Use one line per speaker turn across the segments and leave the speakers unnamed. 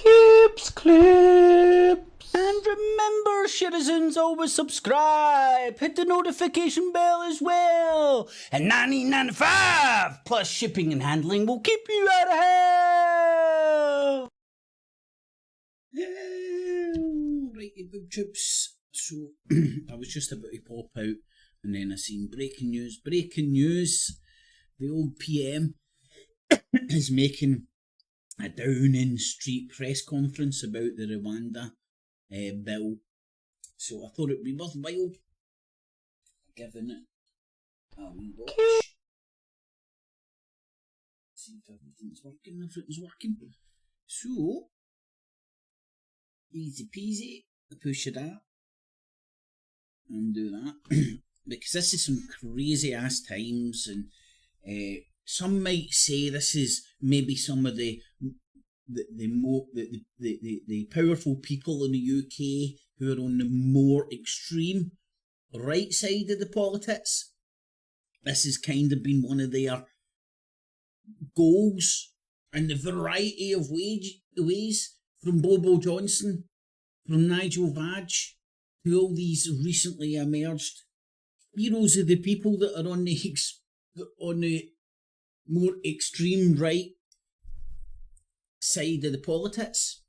Cips clips.
And remember, citizens, always subscribe. Hit the notification bell as well. And $19.95 plus shipping and handling will keep you out of hell. Right, big chips. So I was just about to pop out, and then I seen breaking news. Breaking news. The old PM is making a Downing Street press conference about the Rwanda bill. So I thought it would be worthwhile giving it a wee watch. See if everything's working. So, easy peasy, push it out and do that. Because this is some crazy ass times, and some might say this is maybe some of the powerful people in the UK who are on the more extreme right side of the politics. This has kind of been one of their goals, and the variety of ways from Bobo Johnson, from Nigel Farage, to all these recently emerged heroes of the people that are on the more extreme right side of the politics.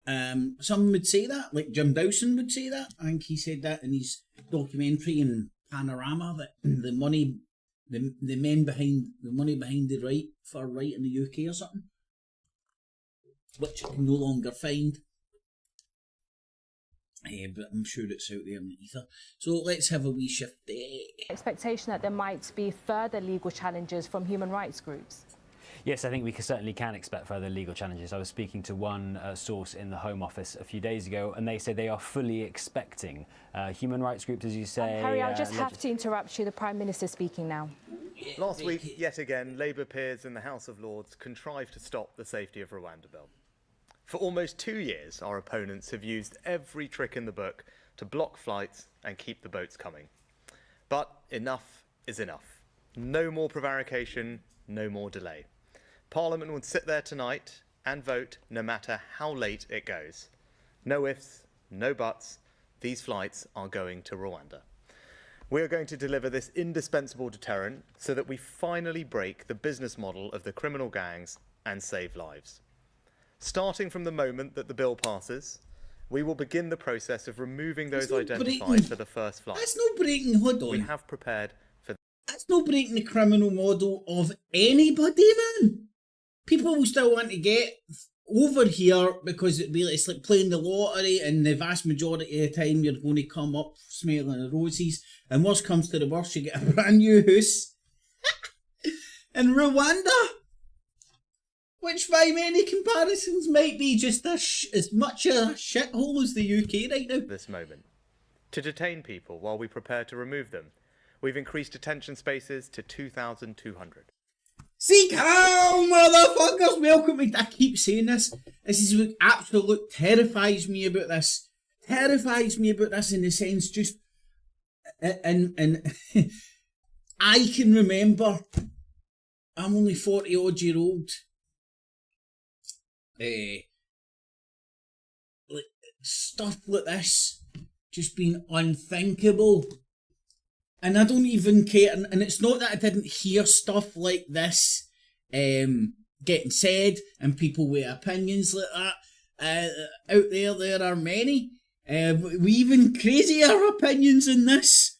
Some would say that, like Jim Dawson would say that. I think he said that in his documentary in Panorama, that the money behind the right, far right in the UK or something, which I can no longer find. But I'm sure it's out there in the ether. So let's have a wee shift there.
Expectation that there might be further legal challenges from human rights groups?
Yes, I think we certainly can expect further legal challenges. I was speaking to one source in the Home Office a few days ago, and they said they are fully expecting human rights groups, as you say.
Harry, I'll just have to interrupt you. The Prime Minister speaking now.
Last week, yet again, Labour peers in the House of Lords contrived to stop the Safety of Rwanda bill. For almost 2 years, our opponents have used every trick in the book to block flights and keep the boats coming. But enough is enough. No more prevarication, no more delay. Parliament would sit there tonight and vote no matter how late it goes. No ifs, no buts. These flights are going to Rwanda. We are going to deliver this indispensable deterrent so that we finally break the business model of the criminal gangs and save lives. Starting from the moment that the bill passes, we will begin the process of removing those identified for the first flight.
That's not breaking, hold on.
We have prepared for...
That's not breaking the criminal model of anybody, man. People will still want to get over here because it's like playing the lottery, and the vast majority of the time you're going to come up smelling the roses, and worst comes to the worst, you get a brand new house in Rwanda, which by many comparisons might be just as much a shithole as the UK right now.
This moment. To detain people while we prepare to remove them, we've increased detention spaces to 2,200.
See, calm, motherfuckers, welcome to... I keep saying this. This is what absolute terrifies me about this. Terrifies me about this in the sense just... And I can remember... I'm only 40-odd year old. Stuff like this just being unthinkable, and I don't even care, and it's not that I didn't hear stuff like this getting said and people with opinions like that out there are many we even crazier opinions in this,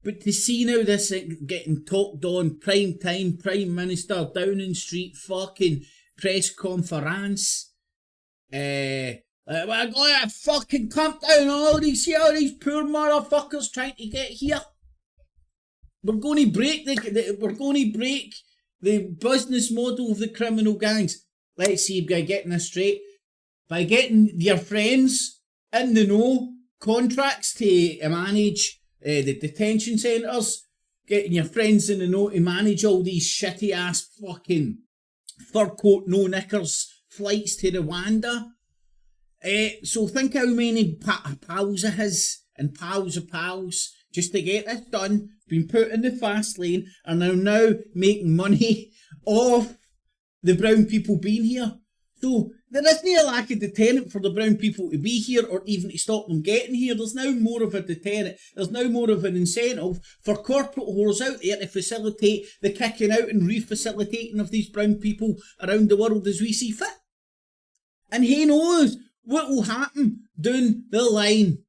but to see now this getting talked on prime time, Prime Minister Downing Street fucking press conference. We're going to fucking clamp down on all these poor motherfuckers trying to get here. We're going to break the business model of the criminal gangs. Let's see, by getting this straight, by getting your friends in the know, contracts to manage the detention centres, getting your friends in the know to manage all these shitty ass fucking fur coat, no knickers flights to Rwanda. So think how many pals of his and pals of pals just to get this done, been put in the fast lane, and are now making money off the brown people being here. So there isn't a lack of deterrent for the brown people to be here or even to stop them getting here. There's now more of a deterrent. There's now more of an incentive for corporate whores out there to facilitate the kicking out and refacilitating of these brown people around the world as we see fit. And who knows what will happen down the line.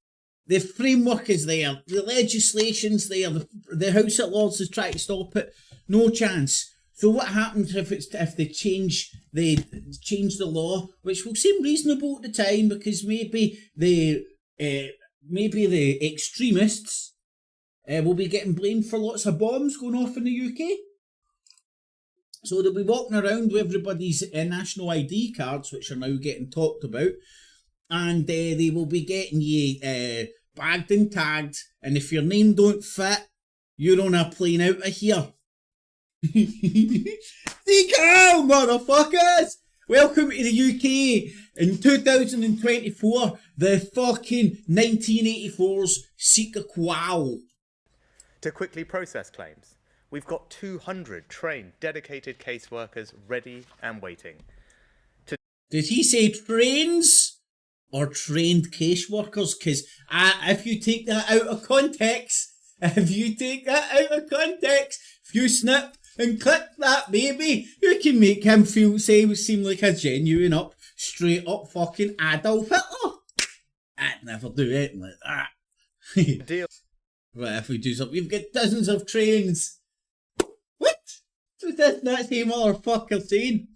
The framework is there. The legislation's there. The House of Lords is trying to stop it. No chance. So what happens if they change the law, which will seem reasonable at the time because maybe the extremists will be getting blamed for lots of bombs going off in the UK. So they'll be walking around with everybody's national ID cards, which are now getting talked about, and they will be getting you bagged and tagged, and if your name don't fit, you're on a plane out of here. See how, motherfuckers! Welcome to the UK in 2024, the fucking 1984's Sika Quao.
To quickly process claims, we've got 200 trained, dedicated caseworkers ready and waiting.
Did he say trains or trained caseworkers? Because if you take that out of context, if you snip and click that baby, you can make him seem like a genuine straight up fucking Adolf Hitler. I'd never do anything like that.
Deal.
What if we do something? We've got dozens of trains. What? So that's the motherfucker saying.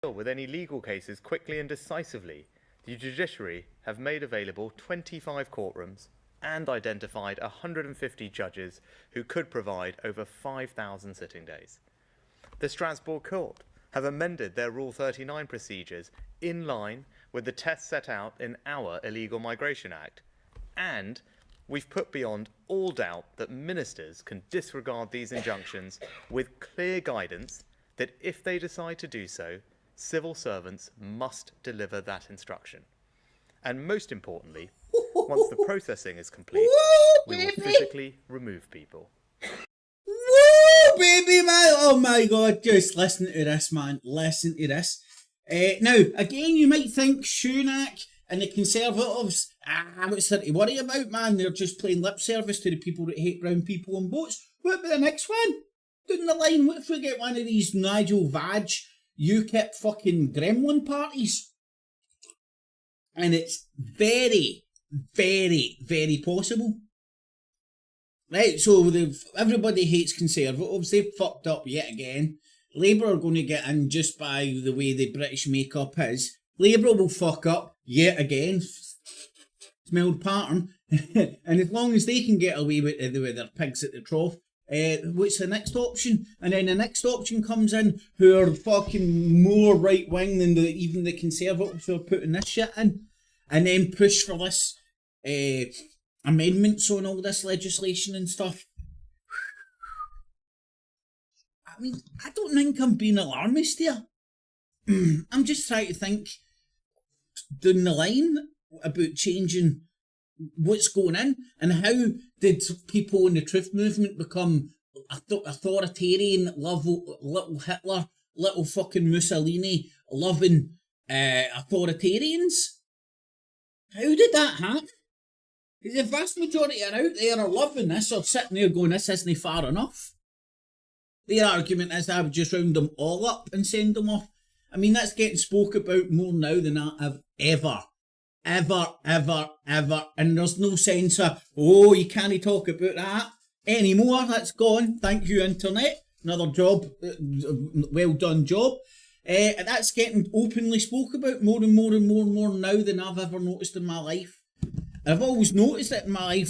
With any legal cases quickly and decisively, the judiciary have made available 25 courtrooms and identified 150 judges who could provide over 5,000 sitting days. The Strasbourg Court have amended their Rule 39 procedures in line with the tests set out in our Illegal Migration Act, and we've put beyond all doubt that ministers can disregard these injunctions with clear guidance that if they decide to do so, civil servants must deliver that instruction. And most importantly, once the processing is complete, we will physically remove people.
Woo, baby, man! Oh my god, just listen to this, man. Listen to this. Now, again, you might think Sunak and the Conservatives, what's there to worry about, man? They're just playing lip service to the people that hate brown people on boats. What about the next one? Down the line, what if we get one of these Nigel Vag UKIP fucking gremlin parties? And it's very, very, very possible. Right, so everybody hates Conservatives. They've fucked up yet again. Labour are going to get in just by the way the British makeup is. Labour will fuck up yet again. Smelled pattern. And as long as they can get away with their pigs at the trough, what's the next option? And then the next option comes in who are fucking more right-wing than even the Conservatives who are putting this shit in. And then push for this amendments on all this legislation and stuff. I mean, I don't think I'm being alarmist here. I'm just trying to think down the line about changing what's going in and how did people in the truth movement become authoritarian, little Hitler, little fucking Mussolini loving authoritarians. How did that happen? Because the vast majority are out there are loving this or sitting there going, this isn't far enough. Their argument is I would just round them all up and send them off. I mean, that's getting spoke about more now than I have ever. And there's no sense of, oh, you can't talk about that anymore. That's gone. Thank you, Internet. Another job, well done job. That's getting openly spoke about more and more now than I've ever noticed in my life. I've always noticed it in my life,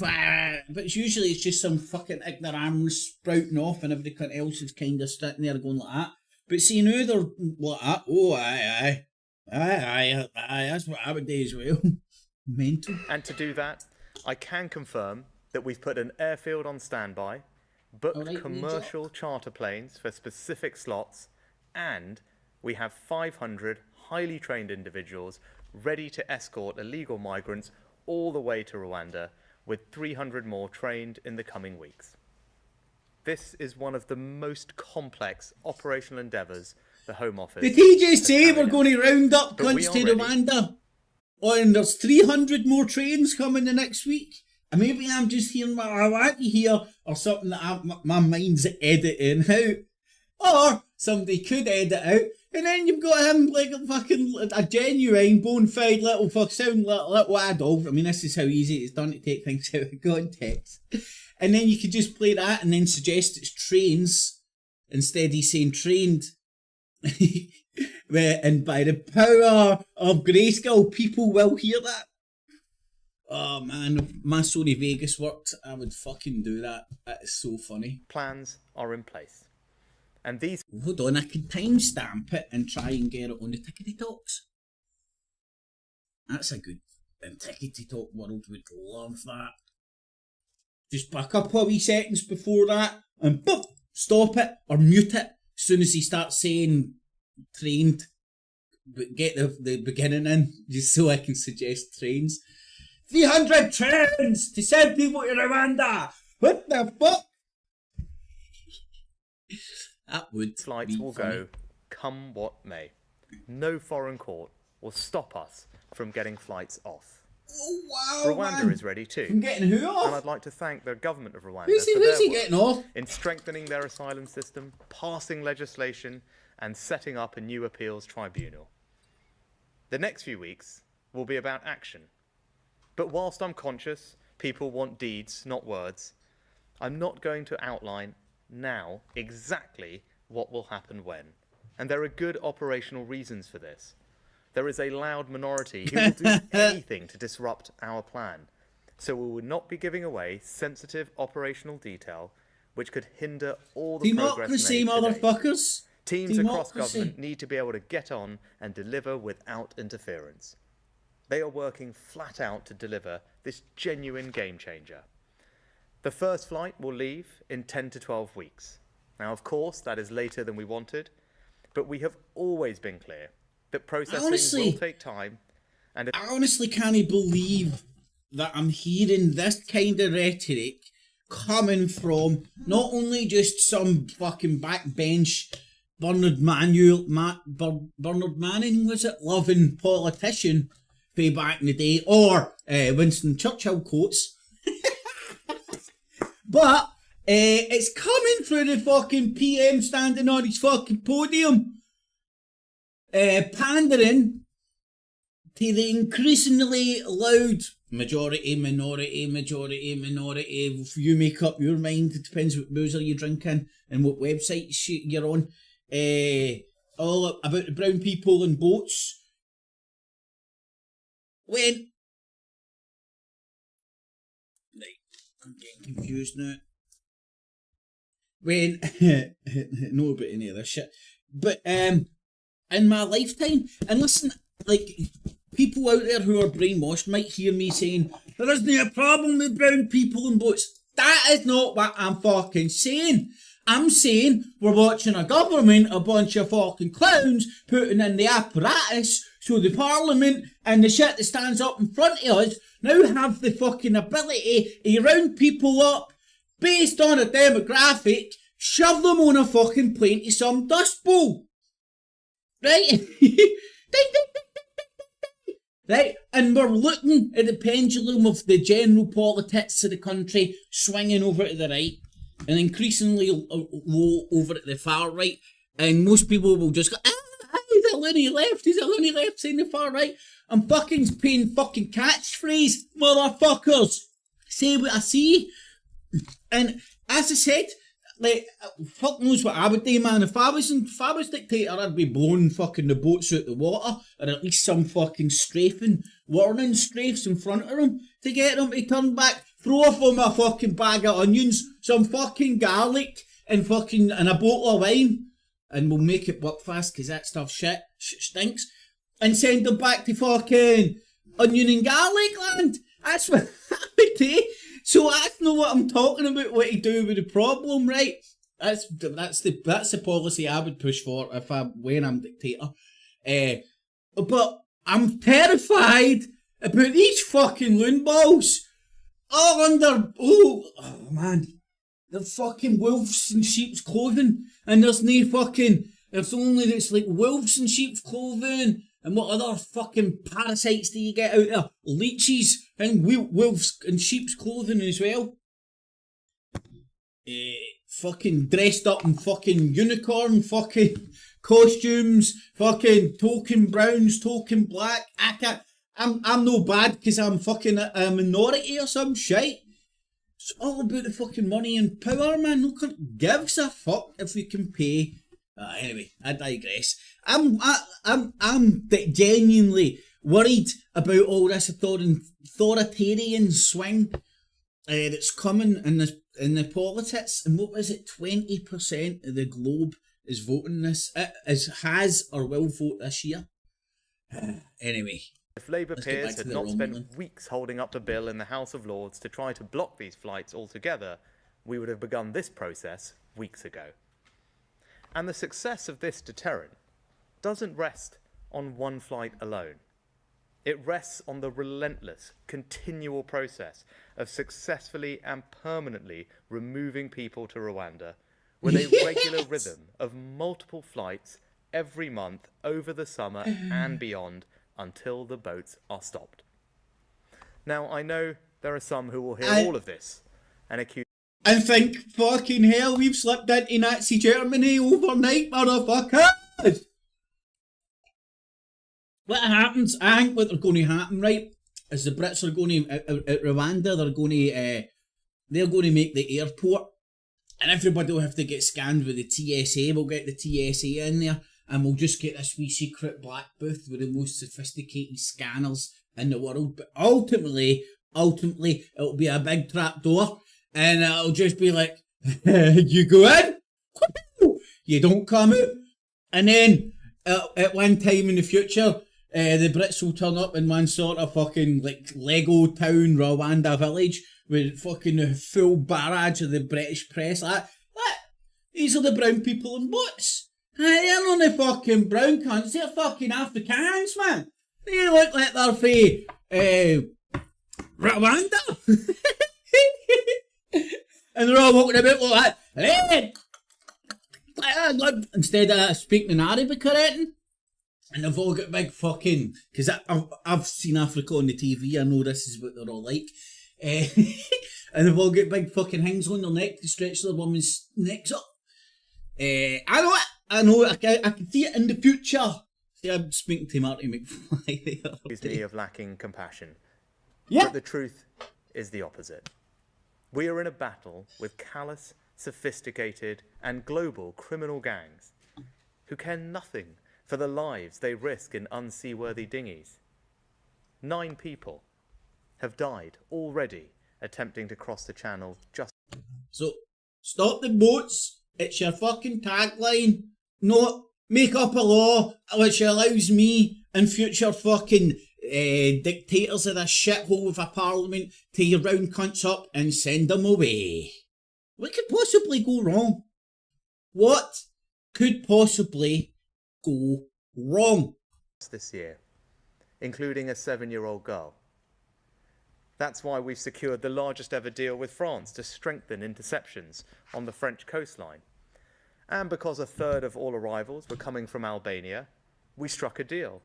but it's just some fucking ignoramus sprouting off and everything else is kind of sitting there going like that. But see, now they're like that. Oh, aye, that's what I would do as well. Mental.
And to do that, I can confirm that we've put an airfield on standby, booked commercial charter planes for specific slots, and we have 500 highly trained individuals ready to escort illegal migrants all the way to Rwanda, with 300 more trained in the coming weeks. This is one of the most complex operational endeavours the Home Office.
Did he just
has
say we're
carried
going to round up
But we
cunts
are
to
ready.
Rwanda? Oh, and there's 300 more trains coming the next week? And maybe I'm just hearing what I want to hear, or something that my mind's editing out. Or somebody could edit out, and then you've got him like a genuine, bona fide little little Adolf. I mean, this is how easy it's done to take things out of context. And then you could just play that and then suggest it's trains instead of saying trained. And by the power of Grayskull, people will hear that. Oh man, if my Sony Vegas worked, I would fucking do that. That is so funny.
Plans are in place. And these
Hold on, I could timestamp it and try and get it on the Tickety Talks. That's a good... And Tickety Talk world would love that. Just a couple of wee seconds before that, and boop, stop it or mute it as soon as he starts saying trained. But get the beginning in, just so I can suggest trains. 300 trains to send people to Rwanda! What the fuck? That would
flights
be
will
funny.
go, come what may. No foreign court will stop us from getting flights off.
Oh wow,
Rwanda
man.
is ready too.
I'm getting who
And
off?
I'd like to thank the government of Rwanda
Who's he
for their work
getting off?
in strengthening their asylum system, passing legislation, and setting up a new appeals tribunal. The next few weeks will be about action. But whilst I'm conscious people want deeds, not words, I'm not going to outline now exactly what will happen when. And there are good operational reasons for this. There is a loud minority who will do anything to disrupt our plan. So we will not be giving away sensitive operational detail which could hinder all the
Democracy,
progress made today.
motherfuckers.
Teams across
Democracy.
government need to be able to get on and deliver without interference. They are working flat out to deliver this genuine game changer. The first flight will leave in 10 to 12 weeks. Now, of course, that is later than we wanted, but we have always been clear that processing
Honestly,
will take time. And
I honestly can't believe that I'm hearing this kind of rhetoric coming from not only just some fucking backbench Bernard Manning, was it, loving politician way back in the day, or Winston Churchill quotes, but it's coming through the fucking PM standing on his fucking podium, pandering to the increasingly loud majority, if you make up your mind, it depends what boozer you're drinking and what website you're on, all about the brown people and boats. When... Right, I'm getting confused now. When... know about any of this shit. But, in my lifetime, and listen, like, people out there who are brainwashed might hear me saying, there isn't a problem with brown people and boats. That is not what I'm fucking saying. I'm saying we're watching a government, a bunch of fucking clowns, putting in the apparatus so the parliament and the shit that stands up in front of us now have the fucking ability to round people up based on a demographic, shove them on a fucking plane to some dust bowl. Right? Ding, ding, ding, ding, ding. Right? And we're looking at the pendulum of the general politics of the country swinging over to the right and increasingly low over at the far right. And most people will just go, he's a loony left, saying the far right. I'm fucking paying fucking catchphrase, motherfuckers. Say what I see. And as I said, like, fuck knows what I would do, man. If I was dictator, I'd be blowing fucking the boats out the water, or at least some fucking strafing, warning strafes in front of them to get them to turn back. Throw off on my fucking bag of onions, some fucking garlic, and a bottle of wine, and we'll make it work fast, because that stuff shit stinks, and send them back to fucking onion and garlic land. That's what I would do. So that's not what I'm talking about, what to do with the problem, right? That's the policy I would push for when I'm dictator. But I'm terrified about these fucking loon balls. All under, oh man, they're fucking wolves in sheep's clothing, and there's no fucking There's only that's like wolves in sheep's clothing, and what other fucking parasites do you get out there? Leeches and wolves in sheep's clothing as well. Fucking dressed up in fucking unicorn fucking costumes, fucking token browns, token black. I'm no bad because I'm fucking a minority or some shite. It's all about the fucking money and power, man. No one gives a fuck if we can pay. Anyway, I digress. I'm genuinely worried about all this authoritarian swing that's coming in the politics. And what was it? 20% of the globe is voting this. Has or will vote this year. Anyway.
If Labour peers had not spent weeks holding up the bill in the House of Lords to try to block these flights altogether, we would have begun this process weeks ago. And the success of this deterrent doesn't rest on one flight alone. It rests on the relentless, continual process of successfully and permanently removing people to Rwanda with a regular rhythm of multiple flights every month over the summer and beyond until the boats are stopped. Now, I know there are some who will hear all of this and accuse
and think, fucking hell, we've slipped into Nazi Germany overnight, motherfuckers! What happens, I think what they're going to happen, right, is the Brits are going to, at Rwanda, they're going to make the airport, and everybody will have to get scanned with the TSA. We'll get the TSA in there, and we'll just get this wee secret black booth with the most sophisticated scanners in the world. But ultimately, it'll be a big trap door, and it'll just be like, you go in, you don't come out. And then, at one time in the future, the Brits will turn up in one sort of fucking, like, Lego town, Rwanda village, with fucking a full barrage of the British press. Like, what? These are the brown people in boats. They're not the fucking brown cunts, they're fucking Afrikaans, man. They look like they're from Rwanda. And they're all walking about like that. Instead of speaking in Arabic or anything. And they've all got big fucking... Because I've seen Africa on the TV, I know this is what they're all like. And they've all got big fucking hangs on their neck to stretch their women's necks up. I know it. I can see it in the future. See, I'm speaking to Marty McFly the other day.
Accuse me of lacking compassion.
Yeah.
But the truth is the opposite. We are in a battle with callous, sophisticated and global criminal gangs who care nothing for the lives they risk in unseaworthy dinghies. 9 people have died already attempting to cross the channel just...
So, stop the boats. It's your fucking tagline. Not make up a law which allows me and future fucking dictators of this shithole of a parliament to round cunts up and send them away. What could possibly go wrong? What could possibly go wrong?
This year, including a 7-year-old girl. That's why we've secured the largest ever deal with France to strengthen interceptions on the French coastline. And because a third of all arrivals were coming from Albania, we struck a deal.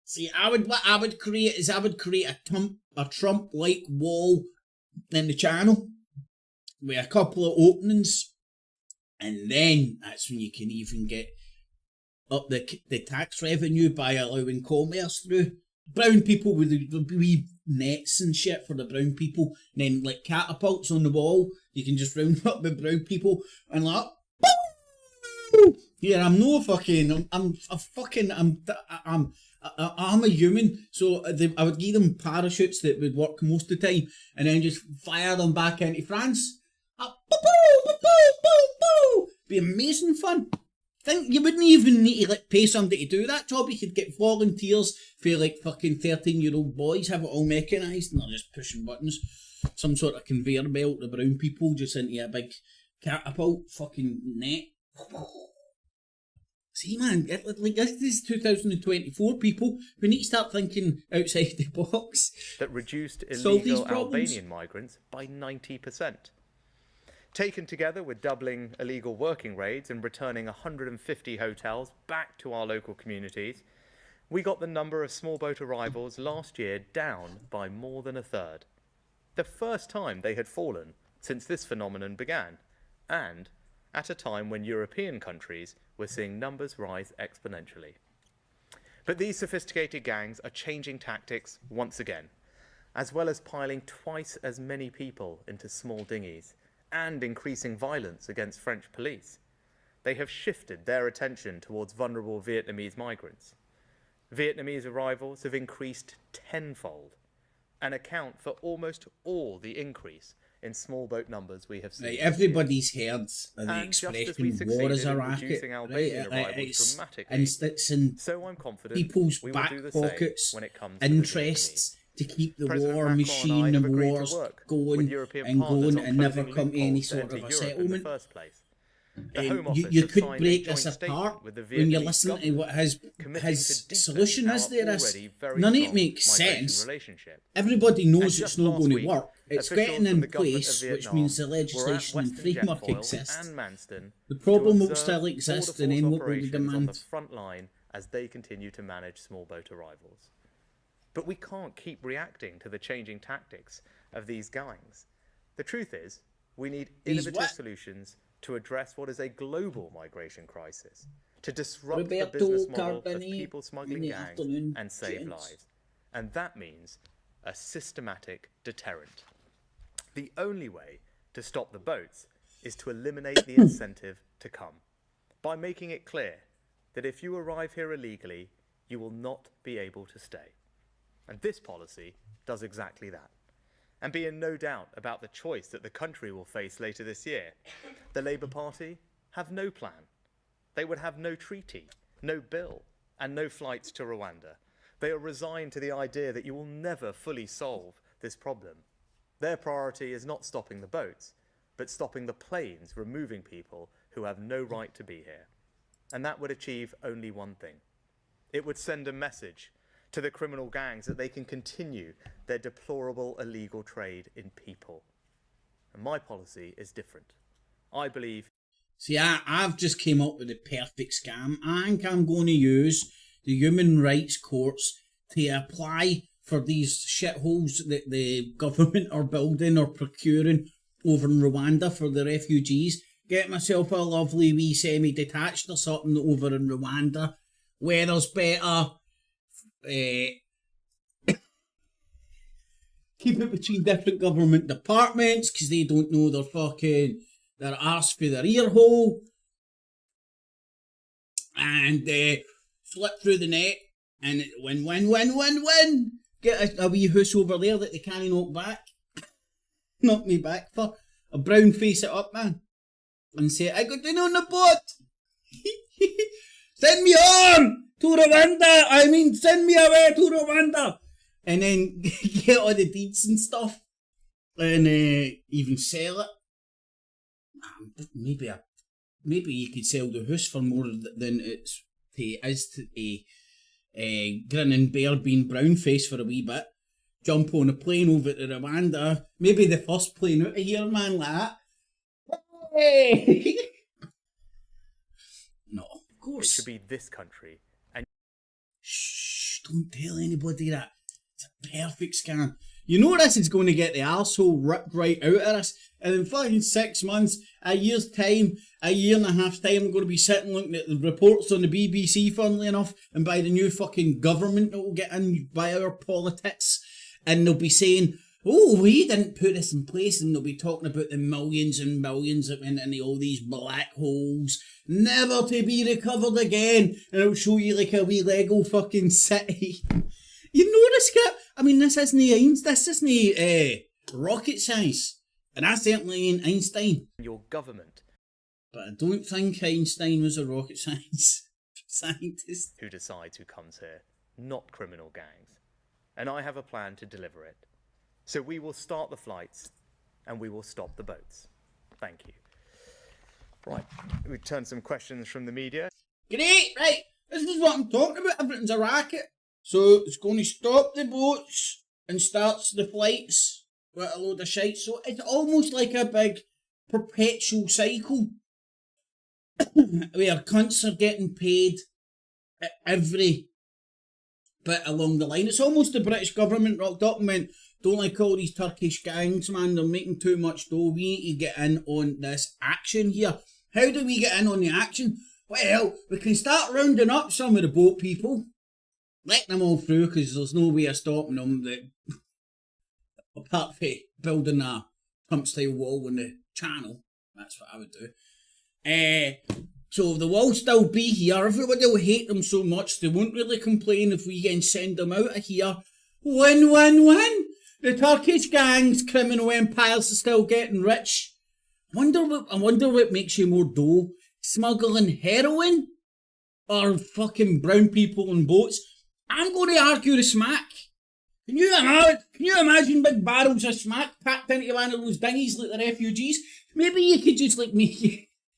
See, what I would create a Trump-like wall in the channel with a couple of openings, and then that's when you can even get up the tax revenue by allowing commerce through. Brown people with the wee nets and shit for the brown people, and then like catapults on the wall, you can just round up with brown people and like, yeah, I'm no fucking, I'm a human, so I would give them parachutes that would work most of the time, and then just fire them back into France. Be amazing fun. Think you wouldn't even need to like pay somebody to do that job. You could get volunteers for like fucking 13-year-old boys, have it all mechanised, and they're just pushing buttons. Some sort of conveyor belt of brown people just into a big catapult fucking net. See, man, like this is 2024, people. We need to start thinking outside the box.
That reduced illegal Albanian migrants by 90%. Taken together with doubling illegal working raids and returning 150 hotels back to our local communities, we got the number of small boat arrivals last year down by more than a third. The first time they had fallen since this phenomenon began, and at a time when European countries were seeing numbers rise exponentially. But these sophisticated gangs are changing tactics once again, as well as piling twice as many people into small dinghies and increasing violence against French police. They have shifted their attention towards vulnerable Vietnamese migrants. Vietnamese arrivals have increased tenfold and account for almost all the increase in small boat numbers we have seen.
Right, everybody's heard the
And just as
expression
we
war is
succeeded
a
in
racket,
reducing
right?
Albanian arrivals
It's
dramatically,
in
so I'm confident
people's
we will
back
do the same
pockets,
when it comes to the
interests to keep the
President
war
Macron and I
machine,
have
the
agreed to
wars
work
going
with European
and
partners
going
on
and never
closing
come to any
loopholes
sort of
to
a
enter Europe in
settlement.
the first place. The Home Office
You
has
could
signed a
break
joint
this
statement
apart
with the
when you
Vietnamese
listen to what
government
his
committing to deepen
solution is
our
there.
already very
None of it
strong
makes
migration
sense.
relationship.
Everybody
And
knows it's
just
not
last
going to
week,
work. It's
officials
getting
from
in
the government of
place, which
Vietnam
means the
were at
legislation and
Western
framework
Jetfoil
exists.
and Manston
The
to
problem will
observe
still exist,
border
and then
force
what will we
operations on
demand?
the front line as they continue to manage small boat arrivals. But we can't keep reacting to the changing tactics of these gangs. The truth is, we need
These
innovative
what?
solutions to address what is a global migration crisis, to disrupt
Roberto
the business model of
Carboni
people smuggling
in the
gangs
afternoon,
and save
gents.
lives. And that means a systematic deterrent. The only way to stop the boats is to eliminate the incentive to come, by making it clear that if you arrive here illegally, you will not be able to stay. And this policy does exactly that. And be in no doubt about the choice that the country will face later this year. The Labour Party have no plan. They would have no treaty, no bill, and no flights to Rwanda. They are resigned to the idea that you will never fully solve this problem. Their priority is not stopping the boats, but stopping the planes removing people who have no right to be here. And that would achieve only one thing. It would send a message to the criminal gangs that they can continue their deplorable illegal trade in people. And my policy is different. I believe...
See, I've just came up with the perfect scam. I think I'm going to use the human rights courts to apply for these shitholes that the government are building or procuring over in Rwanda for the refugees. Get myself a lovely wee semi-detached or something over in Rwanda. Weather's better. Keep it between different government departments because they don't know their arse for their ear hole, and slip through the net and win. Get a wee hoose over there that they can't knock me back for a brown face it up, man, and say I got in on the boat. Send me home to Rwanda. Send me away to Rwanda. And then get all the deeds and stuff. And even sell it. Maybe you could sell the house for more than it is to a grinning bear being brown face for a wee bit. Jump on a plane over to Rwanda. Maybe the first plane out of here, man, like that. Hey! No, of course.
It should be this country. And
shh, don't tell anybody that. It's a perfect scam. You know this is going to get the arsehole ripped right out of us. And in fucking 6 months, a year's time, a year and a half's time, I'm going to be sitting looking at the reports on the BBC, funnily enough, and by the new fucking government that will get in by our politics. And they'll be saying, oh, we didn't put this in place, and they'll be talking about the millions and millions that went into all these black holes, never to be recovered again, and it'll show you like a wee Lego fucking city. You know this guy? This isn't rocket science, and I certainly ain't Einstein.
Your government.
But I don't think Einstein was a rocket science scientist.
Who decides who comes here, not criminal gangs. And I have a plan to deliver it. So we will start the flights, and we will stop the boats. Thank you. Right, we turn some questions from the media.
Great, right, this is what I'm talking about, everything's a racket. So it's going to stop the boats and starts the flights with a load of shite. So it's almost like a big perpetual cycle where cunts are getting paid at every bit along the line. It's almost the British government rocked up and went, don't like all these Turkish gangs, man, they're making too much dough, we need to get in on this action here. How do we get in on the action? Well, we can start rounding up some of the boat people, let them all through, because there's no way of stopping them, apart from building a Trump-style wall in the channel. That's what I would do. So the wall still be here. Everybody will hate them so much they won't really complain if we can send them out of here. Win, win, win. The Turkish gangs, criminal empires are still getting rich. I wonder what makes you more dough. Smuggling heroin? Or fucking brown people on boats? I'm going to argue the smack. Can you imagine big barrels of smack packed into one of those dinghies like the refugees? Maybe you could just like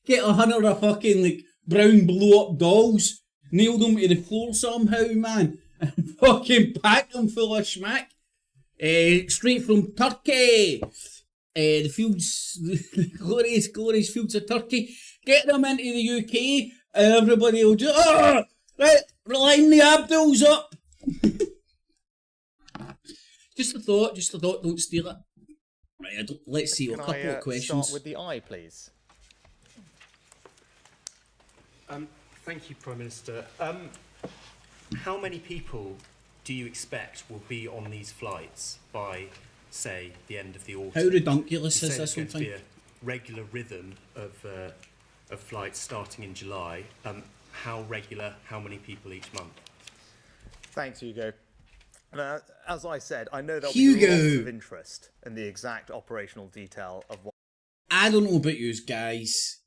get 100 of fucking like brown blow up dolls, nail them to the floor somehow, man, and fucking pack them full of smack. Straight from Turkey. The fields, the glorious fields of Turkey. Get them into the UK and everybody will just, right, line the Abduls up. Just a thought, don't steal it. Right, let's see, a couple of questions.
Start with the eye, please.
Thank you, Prime Minister. How many people do you expect will be on these flights by, say, the end of the autumn?
How redunculous is this
whole
whole
thing?
thing?
There's going to be a regular rhythm of flights starting in July. How regular, how many people each month?
Thanks, Hugo. As I said, I know there'll be lots of interest in the exact operational detail of what...
I don't know about you guys,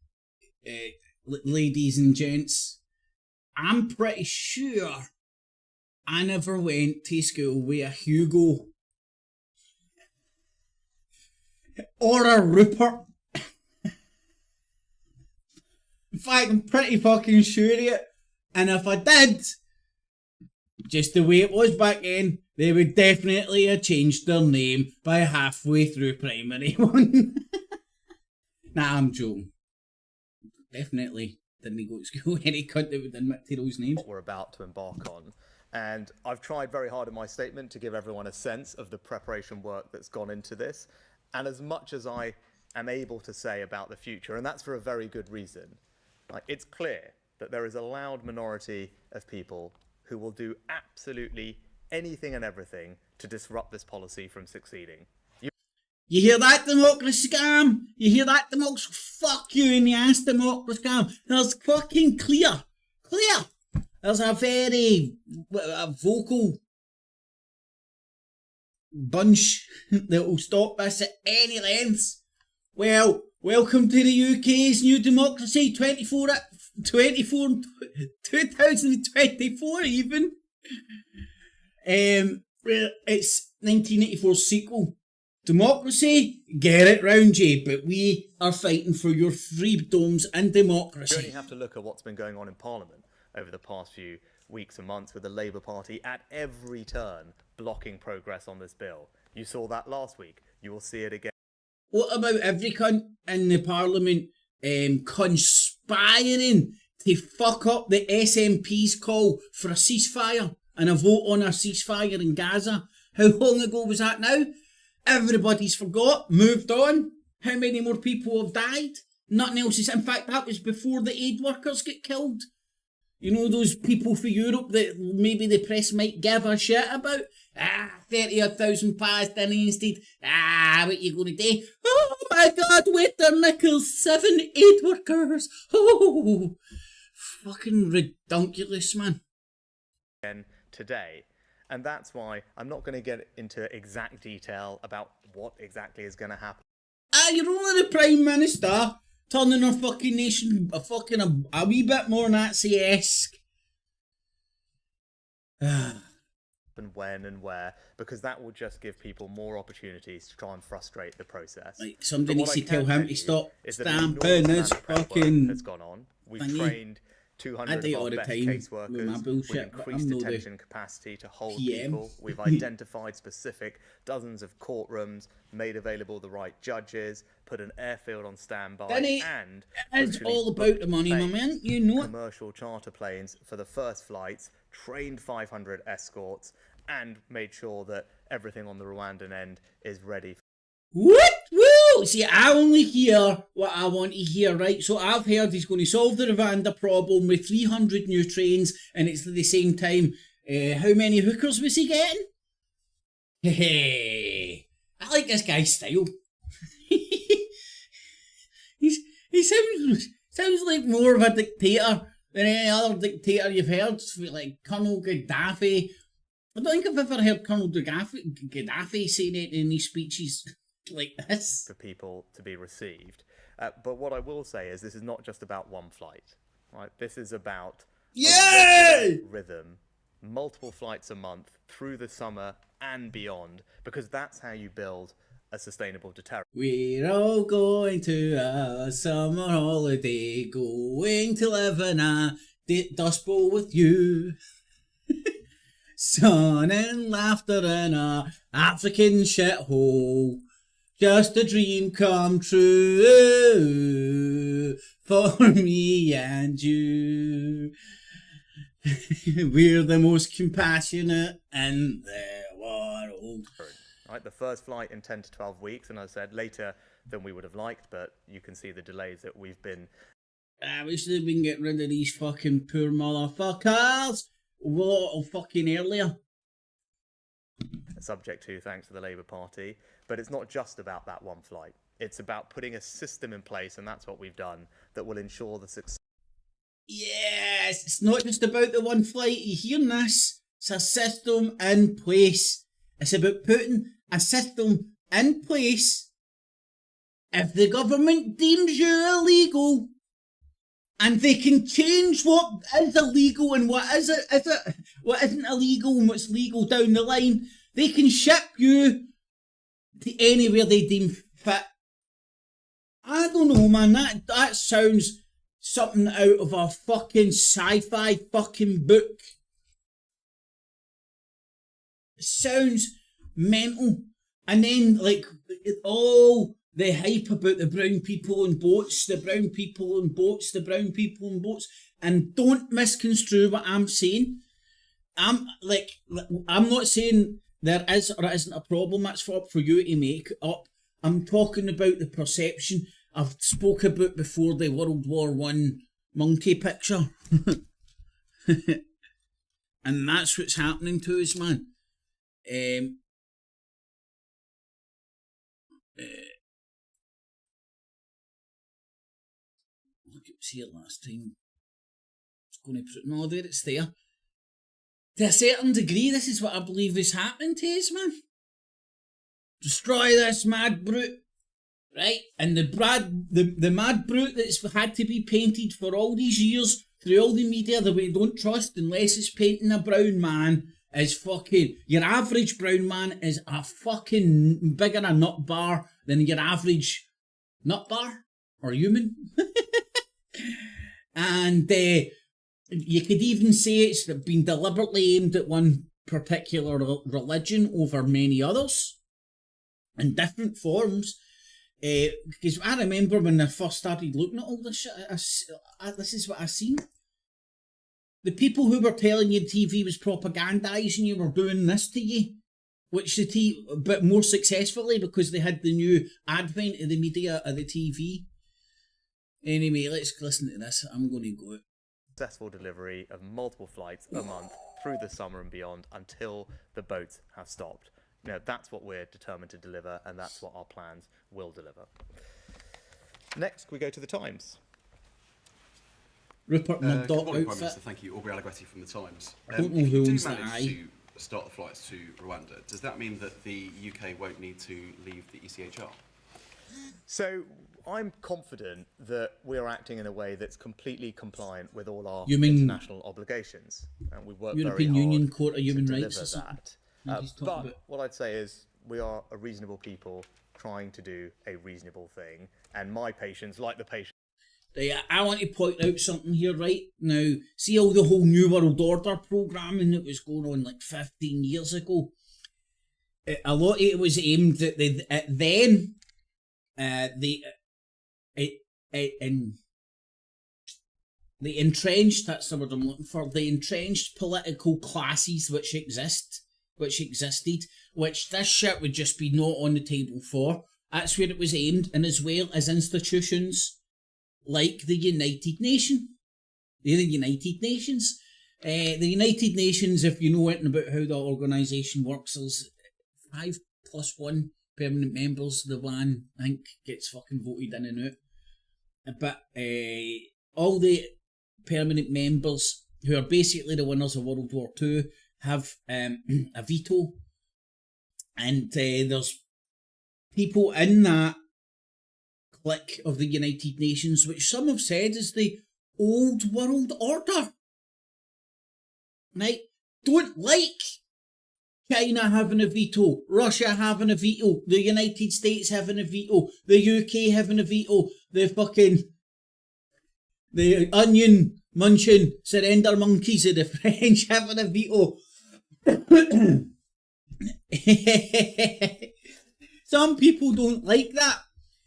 ladies and gents. I'm pretty sure I never went to school with a Hugo or a Rupert. In fact, I'm pretty fucking sure of it. And if I did, just the way it was back then, they would definitely have changed their name by halfway through primary one. Nah, I'm joking. Definitely didn't go to school with any cunt that would admit to those names.
What we're about to embark on. And I've tried very hard in my statement to give everyone a sense of the preparation work that's gone into this, and as much as I am able to say about the future, and that's for a very good reason. Like, it's clear that there is a loud minority of people who will do absolutely anything and everything to disrupt this policy from succeeding.
You hear that, democracy scam? You hear that, democracy? Fuck you in the ass, democracy scam. There's fucking clear. There's a very vocal bunch that will stop this at any lengths. Well, welcome to the UK's new democracy, 2024 even. It's 1984's sequel. Democracy, get it round, Jay, but we are fighting for your freedoms and democracy.
You only have to look at what's been going on in Parliament over the past few weeks and months with the Labour Party at every turn blocking progress on this bill. You saw that last week. You will see it again.
What about every cunt in the Parliament conspiring to fuck up the SNP's call for a ceasefire and a vote on a ceasefire in Gaza? How long ago was that now? Everybody's forgot, moved on. How many more people have died? Nothing else is... In fact, that was before the aid workers get killed. You know, those people for Europe that maybe the press might give a shit about? 30,000 Palestinians dead. What you gonna do? Oh my God, wait their nickels, 7 aid workers. Oh, fucking redunculous, man.
Today. And that's why I'm not going to get into exact detail about what exactly is going to happen.
You're only the Prime Minister, turning our fucking nation a wee bit more Nazi-esque.
And when and where, because that will just give people more opportunities to try and frustrate the process.
Like, somebody needs to tell him to stop stamping his fucking...
has gone on. We've trained 200
do it
of
all
our
the
best
time with my
caseworkers.
bullshit,
We've
but
increased
I'm no the
detention capacity to hold
PM.
people. We've identified specific dozens of courtrooms, made available the right judges, put an airfield on standby,
Danny,
and
it's
crucially
all about
booked
the money, my
planes,
man. You know it.
commercial charter planes for the first flights, trained 500 escorts, and made sure that everything on the Rwandan end is ready.
What? Woo! See, I only hear what I want to hear, right? So I've heard he's going to solve the Rwanda problem with 300 new trains, and it's at the same time, how many hookers was he getting? Hey, I like this guy's style. He sounds like more of a dictator than any other dictator you've heard, like Colonel Gaddafi. I don't think I've ever heard Colonel Gaddafi saying it in these speeches like this.
For people to be received. But what I will say is this is not just about one flight, right? This is about a rhythm, multiple flights a month through the summer and beyond, because that's how you build a sustainable deterrent.
We're all going to a summer holiday, going to live in a dust bowl with you. Sun and laughter in a African shithole. Just a dream come true for me and you. We're the most compassionate in the world.
Right, the first flight in 10 to 12 weeks, and I said later than we would have liked, but you can see the delays that we've been.
I wish that we can get rid of these fucking poor motherfuckers a lot fucking earlier.
Subject to, thanks to the Labour Party. But it's not just about that one flight. It's about putting a system in place, and that's what we've done, that will ensure the success.
Yes, it's not just about the one flight. You hearing this? It's a system in place. It's about putting a system in place. If the government deems you illegal, and they can change what is illegal and what what isn't illegal and what's legal down the line, they can ship you to anywhere they deem fit. I don't know, man. That sounds something out of a fucking sci-fi fucking book. It sounds mental. And then, like, all the hype about the brown people in boats, the brown people in boats, the brown people in boats. And don't misconstrue what I'm saying. I'm not saying there is or isn't a problem. That's for you to make up. I'm talking about the perception I've spoke about before, the World War I monkey picture. And that's what's happening to us, man. Look, it was here last time. It's going to put... No, there it's there. To a certain degree, this is what I believe is happening to us, man. Destroy this mad brute. Right? And the mad brute that's had to be painted for all these years through all the media that we don't trust unless it's painting a brown man is fucking... Your average brown man is a fucking bigger a nut bar than your average nut bar or human. And you could even say it's been deliberately aimed at one particular religion over many others in different forms. Because I remember when I first started looking at all this shit, this is what I seen. The people who were telling you TV was propagandising you were doing this to you, but more successfully because they had the new advent of the media of the TV. Anyway, let's listen to this. I'm going to go.
Successful delivery of multiple flights a month through the summer and beyond until the boats have stopped. You know, that's what we're determined to deliver, and that's what our plans will deliver. Next, we go to the Times.
Rupert Murdoch
Good morning, Prime
outfit.
Minister. Thank you. Aubrey Allegretti from the Times.
I don't know
if
who
you do
owns the
manage
eye.
to start the flights to Rwanda, does that mean that the UK won't need to leave the ECHR?
So I'm confident that we're acting in a way that's completely compliant with all our
You mean
international obligations, and we work
European
very hard
Union Court of Human
to
Rights
deliver
or something?
that.
He's talking
But
about...
what I'd say is we are a reasonable people trying to do a reasonable thing, and my patients, like the patients
I want to point out something here, right? Now, see all the whole New World Order programming that was going on like 15 years ago? A lot of it was aimed at the entrenched, that's the word I'm looking for, the entrenched political classes which existed, which this shit would just be not on the table for. That's where it was aimed, and as well as institutions like the United Nations. The United Nations. The United Nations, if you know anything about how the organisation works, there's 5+1 permanent members. The one, I think, gets fucking voted in and out. But all the permanent members, who are basically the winners of World War II, have a veto. And there's people in that clique of the United Nations, which some have said is the old world order. Right? Don't like China having a veto, Russia having a veto, the United States having a veto, the UK having a veto, the onion munching surrender monkeys of the French having a veto. Some people don't like that.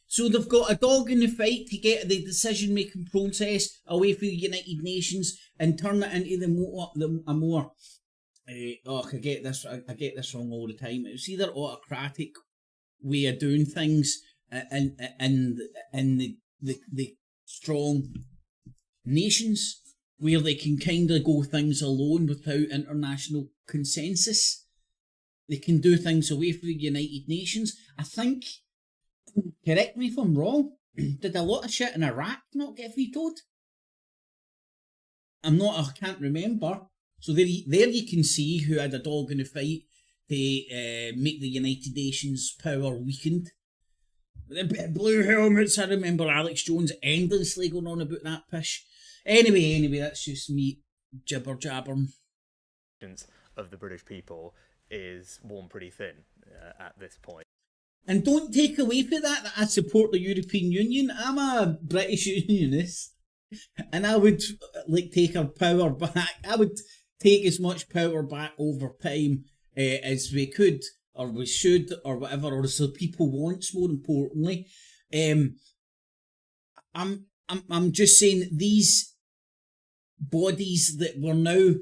So they've got a dog in the fight to get the decision-making process away from the United Nations and turn it into a more I get this wrong all the time. It's either autocratic way of doing things and the strong nations where they can kind of go things alone without international consensus. They can do things away from the United Nations. I think, correct me if I'm wrong, did a lot of shit in Iraq not get vetoed? I can't remember. So there you can see who had a dog in the fight to make the United Nations power weakened. The blue helmets, I remember Alex Jones endlessly going on about that pish. Anyway, that's just me jibber-jabbering.
Of the British people is worn pretty thin at this point.
And don't take away from that I support the European Union. I'm a British unionist, and I would take our power back. I would take as much power back over time as we could, or we should, or whatever, or as the people wants. More importantly, I'm just saying these bodies that were now,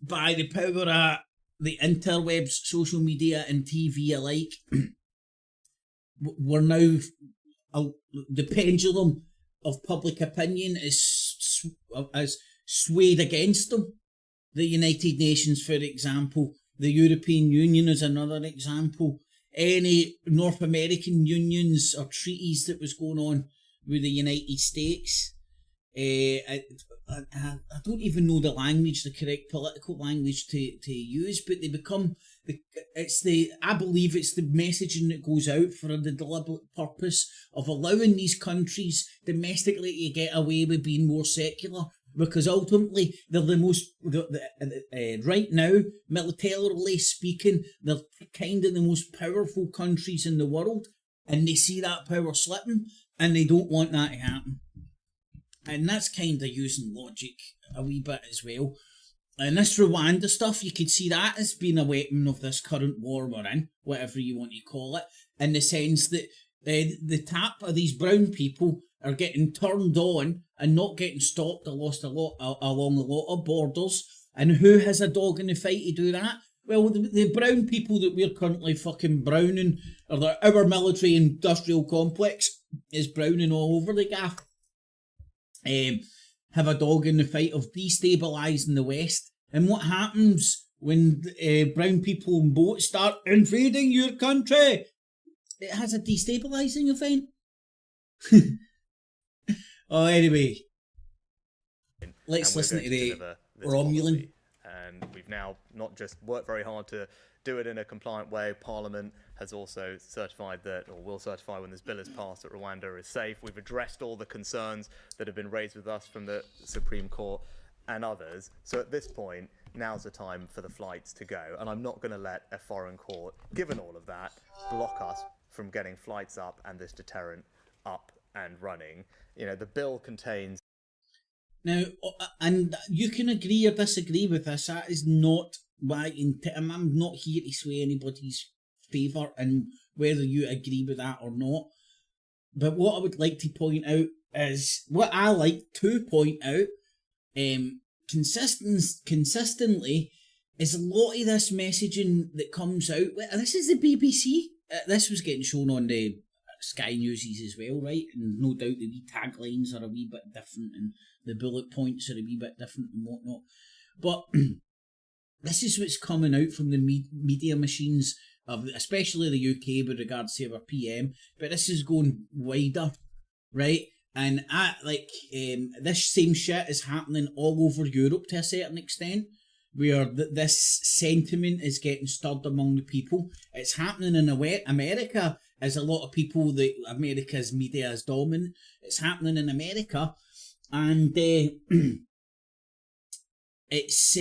by the power of the interwebs, social media and TV alike, we're now, the pendulum of public opinion is swayed against them. The United Nations, for example, the European Union is another example. Any North American unions or treaties that was going on with the United States. I don't even know the language, the correct political language to use, but they become I believe it's the messaging that goes out for the deliberate purpose of allowing these countries domestically to get away with being more secular, because ultimately they're the most, right now, militarily speaking, they're kind of the most powerful countries in the world, and they see that power slipping, and they don't want that to happen. And that's kind of using logic a wee bit as well. And this Rwanda stuff, you could see that as being a weapon of this current war we're in, whatever you want to call it, in the sense that the tap of these brown people are getting turned on and not getting stopped along a lot of borders. And who has a dog in the fight to do that? Well, the brown people that we're currently fucking browning, or our military industrial complex is browning all over the gaff. Have a dog in the fight of destabilising the West. And what happens when brown people in boats start invading your country? It has a destabilising effect. Anyway, let's listen to the Romulan.
And we've now not just worked very hard to do it in a compliant way. Parliament has also certified that, or will certify when this bill is passed, that Rwanda is safe. We've addressed all the concerns that have been raised with us from the Supreme Court and others. So at this point, now's the time for the flights to go. And I'm not going to let a foreign court, given all of that, block us from getting flights up and this deterrent up and running. You know, the bill contains...
Now, and you can agree or disagree with this. That is not why I'm not here to sway anybody's favour and whether you agree with that or not. But what I would like to point out is, what I like to point out consistently is a lot of this messaging that comes out. This is the BBC. This was getting shown on the Sky Newsies as well, right? And no doubt the wee taglines are a wee bit different and the bullet points are a wee bit different and whatnot. But this is what's coming out from the media machines of especially the UK with regards to our PM. But this is going wider, right? And this same shit is happening all over Europe to a certain extent, where this sentiment is getting stirred among the people. It's happening in America, as a lot of people that America's media is dominant. It's happening in America, and it's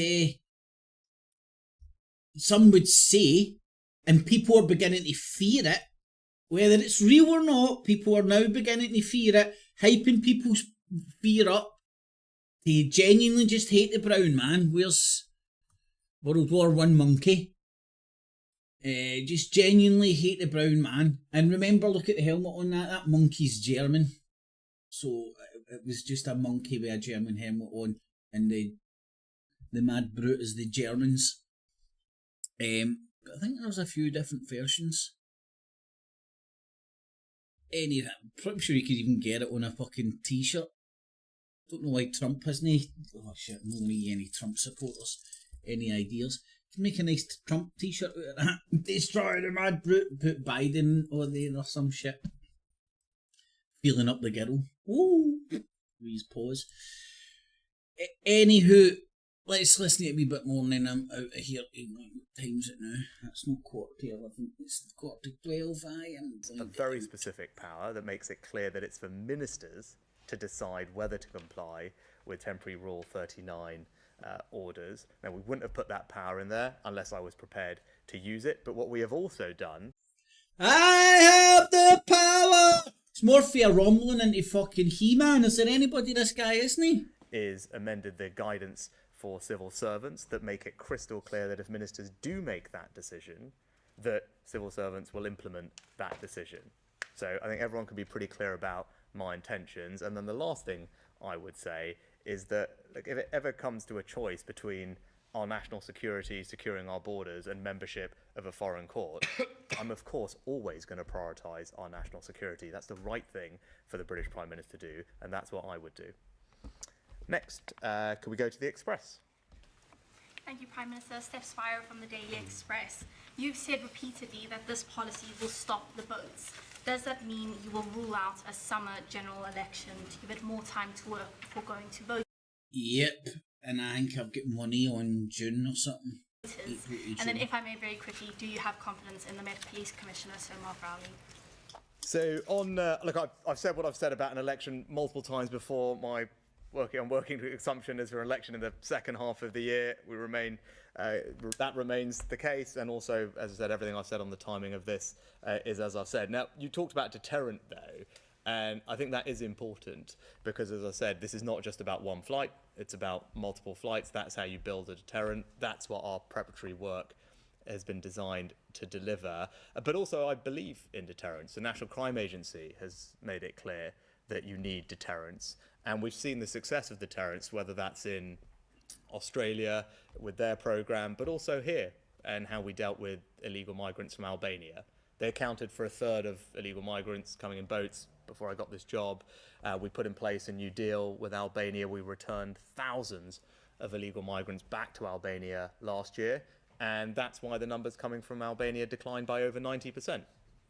some would say, and people are beginning to fear it, whether it's real or not. People are now beginning to fear it, hyping people's fear up. They genuinely just hate the brown man. Where's World War I monkey? Just genuinely hate the brown man. And remember, look at the helmet on that. That monkey's German. So it was just a monkey with a German helmet on. And the mad brute is the Germans. But I think there's a few different versions. I'm pretty sure you could even get it on a fucking t-shirt. Don't know why Trump hasn't. Oh shit, no me any Trump supporters. Any ideas? You can make a nice Trump t-shirt out of that. Destroy the mad brute. Put Biden on there or some shit. Feeling up the girdle. Woo! Please pause. Anywho, let's listen to it a wee bit more and then I'm out of here. What time's it now? That's not 11:15. It's 12:15. It's
a very specific power that makes it clear that it's for ministers to decide whether to comply with temporary Rule 39 orders. Now, we wouldn't have put that power in there unless I was prepared to use it. But what we have also done...
I have the power! It's more fair rumbling into fucking He-Man. Is there anybody this guy, isn't he?
Is amended the guidance for civil servants that make it crystal clear that if ministers do make that decision, that civil servants will implement that decision. So I think everyone can be pretty clear about my intentions. And then the last thing I would say is that, like, if it ever comes to a choice between our national security, securing our borders, and membership of a foreign court, I'm of course always going to prioritise our national security. That's the right thing for the British Prime Minister to do, and that's what I would do. Next, could we go to the Express?
Thank you, Prime Minister. Steph Spiro from the Daily Express. You've said repeatedly that this policy will stop the votes. Does that mean you will rule out a summer general election to give it more time to work before going to vote?
Yep, and I think I've got money on June or something.
And then, if I may very quickly, do you have confidence in the Met Police Commissioner, Sir Mark Rowley?
So on, look, I've said what I've said about an election multiple times before. My working assumption is for an election in the second half of the year. We remain, that remains the case. And also, as I said, everything I've said on the timing of this is as I've said. Now, you talked about deterrent though, and I think that is important because, as I said, this is not just about one flight. It's about multiple flights. That's how you build a deterrent. That's what our preparatory work has been designed to deliver. But also, I believe in deterrence. The National Crime Agency has made it clear that you need deterrence. And we've seen the success of deterrence, whether that's in Australia with their programme, but also here, and how we dealt with illegal migrants from Albania. They accounted for a third of illegal migrants coming in boats before I got this job. We put in place a new deal with Albania. We returned thousands of illegal migrants back to Albania last year. And that's why the numbers coming from Albania declined by over 90%.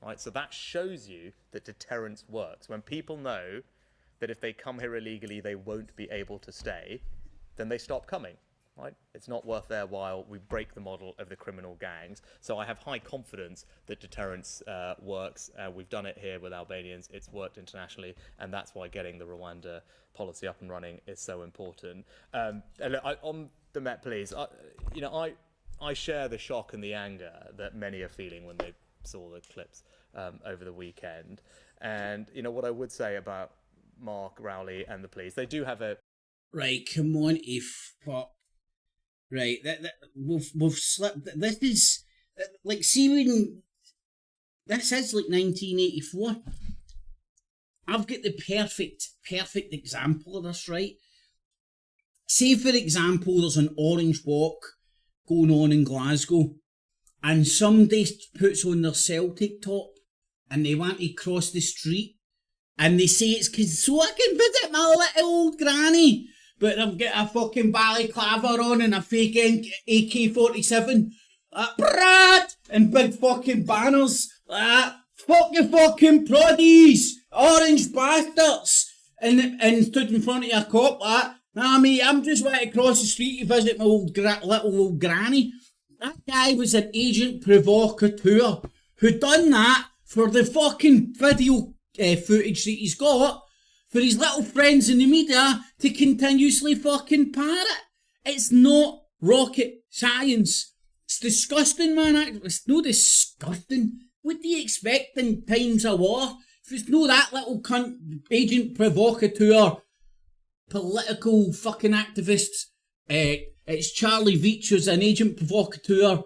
Right? So that shows you that deterrence works. When people know that if they come here illegally, they won't be able to stay, then they stop coming. Right? It's not worth their while. We break the model of the criminal gangs. So I have high confidence that deterrence works. We've done it here with Albanians. It's worked internationally, and that's why getting the Rwanda policy up and running is so important. And look, on the Met Police, I share the shock and the anger that many are feeling when they saw the clips over the weekend. And, you know, what I would say about Mark Rowley and the police, they do have a...
Right, come on, fuck. Right, we've slipped. This is, like, see when... This is like 1984. I've got the perfect example of this, right? Say, for example, there's an orange walk going on in Glasgow, and somebody puts on their Celtic top, and they want to cross the street, and they say it's so I can visit my little old granny, but they've got a fucking balaclava on and a fake AK-47, Brad, and big fucking banners, fuck your fucking proddies, orange bastards, and stood in front of a cop, nah mate, I'm just want to cross the street to visit my little old granny. That guy was an agent provocateur who done that for the fucking video footage that he's got for his little friends in the media to continuously fucking parrot. It's not rocket science. It's disgusting, man. It's no disgusting. What do you expect in times of war? If it's no that little cunt agent provocateur, political fucking activists, it's Charlie Veitch who's an agent provocateur,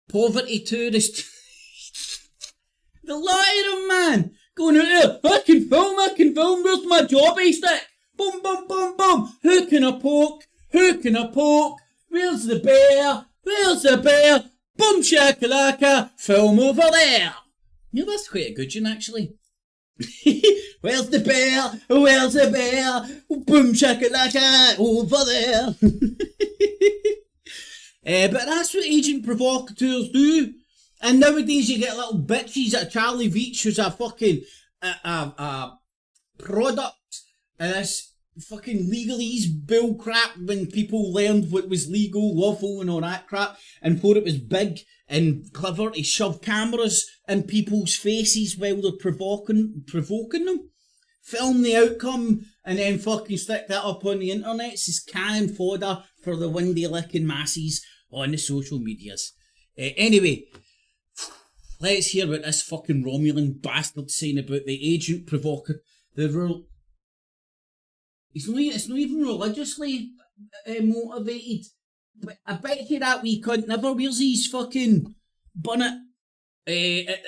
poverty tourist. The lot of them, man, going out there, I can film, where's my jobby stick? Boom, boom, boom, boom, who can I poke, where's the bear, boom shakalaka, film over there. You know, that's quite a good one, actually. Where's the bear, boom shakalaka, over there. But that's what agent provocateurs do. And nowadays you get little bitches at Charlie Veitch who's a fucking product of this fucking legalese bull crap when people learned what was legal, lawful and all that crap and thought it was big and clever to shove cameras in people's faces while they're provoking them. Film the outcome and then fucking stick that up on the internet. It's just cannon fodder for the windy licking masses on the social medias. Anyway, let's hear what this fucking Romulan bastard's saying about the agent provocateur. It's not even religiously motivated. But I bet you that wee cunt never wears his fucking bonnet at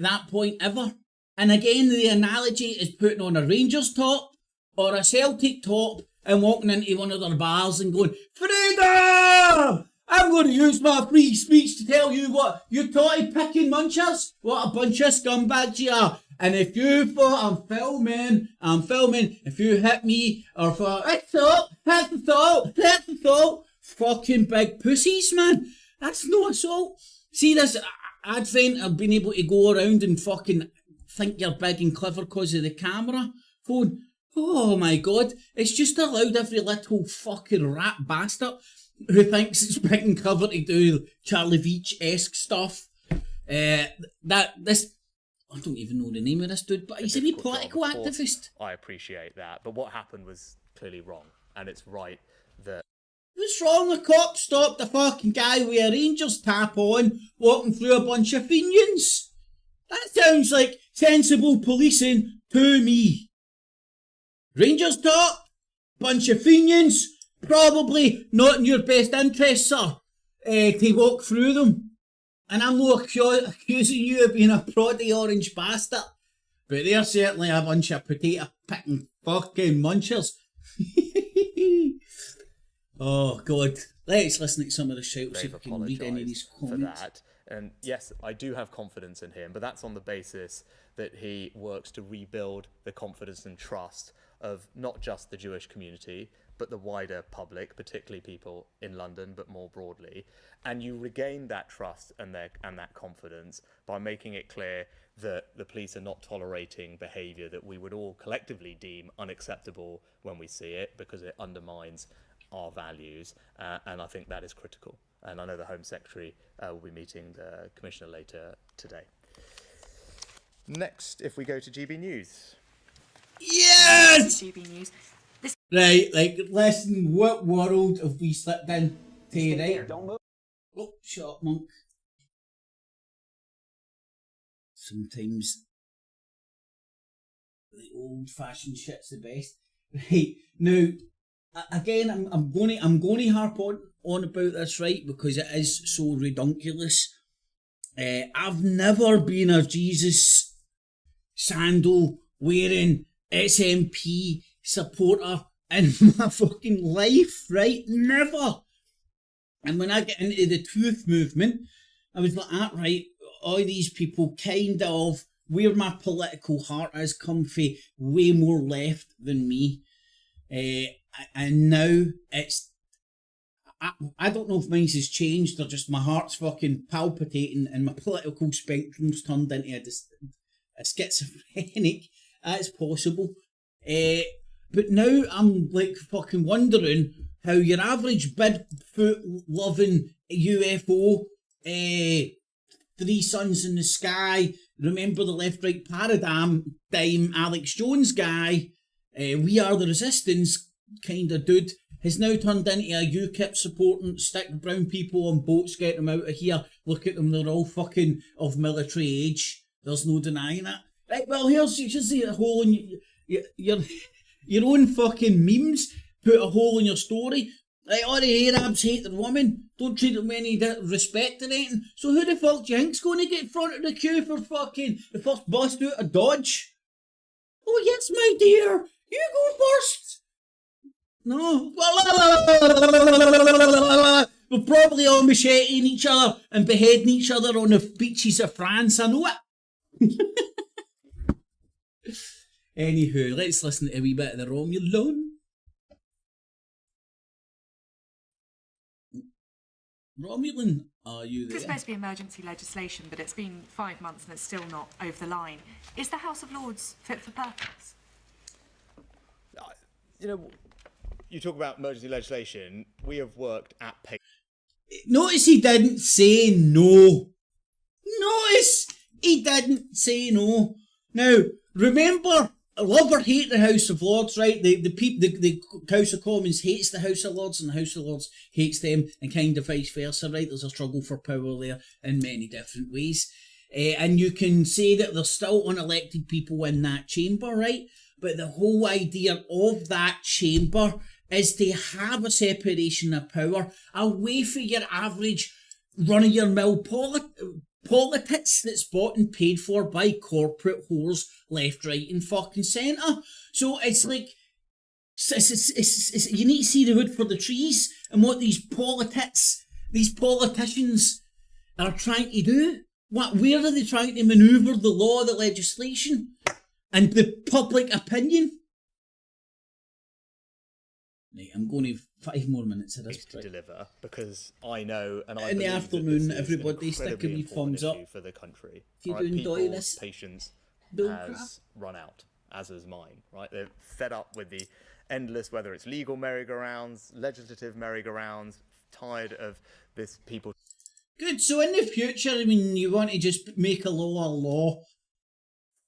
that point ever. And again, the analogy is putting on a Rangers top or a Celtic top and walking into one of their bars and going, freedom! I'm going to use my free speech to tell you what you totty picking munchers, what a bunch of scumbags you are. And if you thought I'm filming, if you hit me or for that's assault, fucking big pussies, man. That's no assault. See this advent of being able to go around and fucking think you're big and clever because of the camera phone. Oh my god, it's just allowed every little fucking rat bastard who thinks it's big and clever to do Charlie Veitch-esque stuff. I don't even know the name of this dude, but he's a wee political activist.
I appreciate that, but what happened was clearly wrong, and it's right that...
What's wrong? The cop stopped the fucking guy with a Rangers tap on, walking through a bunch of Fenians. That sounds like sensible policing to me. Rangers top, bunch of Fenians, probably not in your best interest, sir, to walk through them. And I'm not accusing you of being a proddy orange bastard, but they're certainly a bunch of potato-picking fucking munchers. Oh, God. Let's listen to some of the shouts, see if we can read any of these comments.
For that. And yes, I do have confidence in him, but that's on the basis that he works to rebuild the confidence and trust of not just the Jewish community, but the wider public, particularly people in London, but more broadly. And you regain that trust and that confidence by making it clear that the police are not tolerating behaviour that we would all collectively deem unacceptable when we see it, because it undermines our values, and I think that is critical. And I know the Home Secretary will be meeting the Commissioner later today. Next, if we go to GB News.
Yes!
GB News.
Right, like, listen, what world have we slipped in to, right? Oh, shut up, monk. Sometimes The old-fashioned shit's the best. Right, now, again, I'm going to harp on about this, right, because it is so redunculous. I've never been a Jesus sandal wearing SNP supporter in my fucking life, right? Never. And when I get into the truth movement, I was like, right, all these people kind of, where my political heart is, comfy, way more left than me. And now it's, I don't know if mine has changed or just my heart's fucking palpitating and my political spectrum's turned into a schizophrenic. That's possible. But now I'm like fucking wondering how your average Bigfoot loving UFO, Three Suns in the Sky, remember the left-right paradigm, Alex Jones guy, We Are the Resistance kind of dude, has now turned into a UKIP supporting, stick brown people on boats, get them out of here, look at them, they're all fucking of military age. There's no denying it. Right, well, here's a hole in your own fucking memes. Put a hole in your story. Right, all the Arabs hate their women. Don't treat them with any respect or anything. So who the fuck do you think's going to get in front of the queue for fucking the first bus out of Dodge? Oh yes, my dear. You go first. No. We're probably all macheting each other and beheading each other on the beaches of France. I know it. Anywho, let's listen to a wee bit of the Romulan. Romulan, are you there?
There's supposed to be emergency legislation, but it's been 5 months and it's still not over the line. Is the House of Lords fit for purpose?
You know, you talk about emergency legislation. We have worked at
Notice he didn't say no. Notice he didn't say no. Now, remember, love or hate the House of Lords, right? The House of Commons hates the House of Lords and the House of Lords hates them, and kind of vice versa, right? There's a struggle for power there in many different ways. And you can say that there's still unelected people in that chamber, right? But the whole idea of that chamber is to have a separation of power away from your average run-of-your-mill politics that's bought and paid for by corporate whores left, right and fucking centre. So it's like, you need to see the wood for the trees and what these politicians are trying to do. Where are they trying to manoeuvre the law, the legislation, and the public opinion? Right, I'm going to 5 more minutes of this.
To deliver, because I know, and I
in the
believe
afternoon,
that this is
everybody
an
stick a
incredibly
wee thumbs up
important issue for the country.
if you
Right,
do enjoy
people's
this.
patience
Bill
has run out, as is mine. Right, they're fed up with the endless, whether it's legal merry-go-rounds, legislative merry-go-rounds, tired of this people.
Good, so in the future, I mean, you want to just make a law,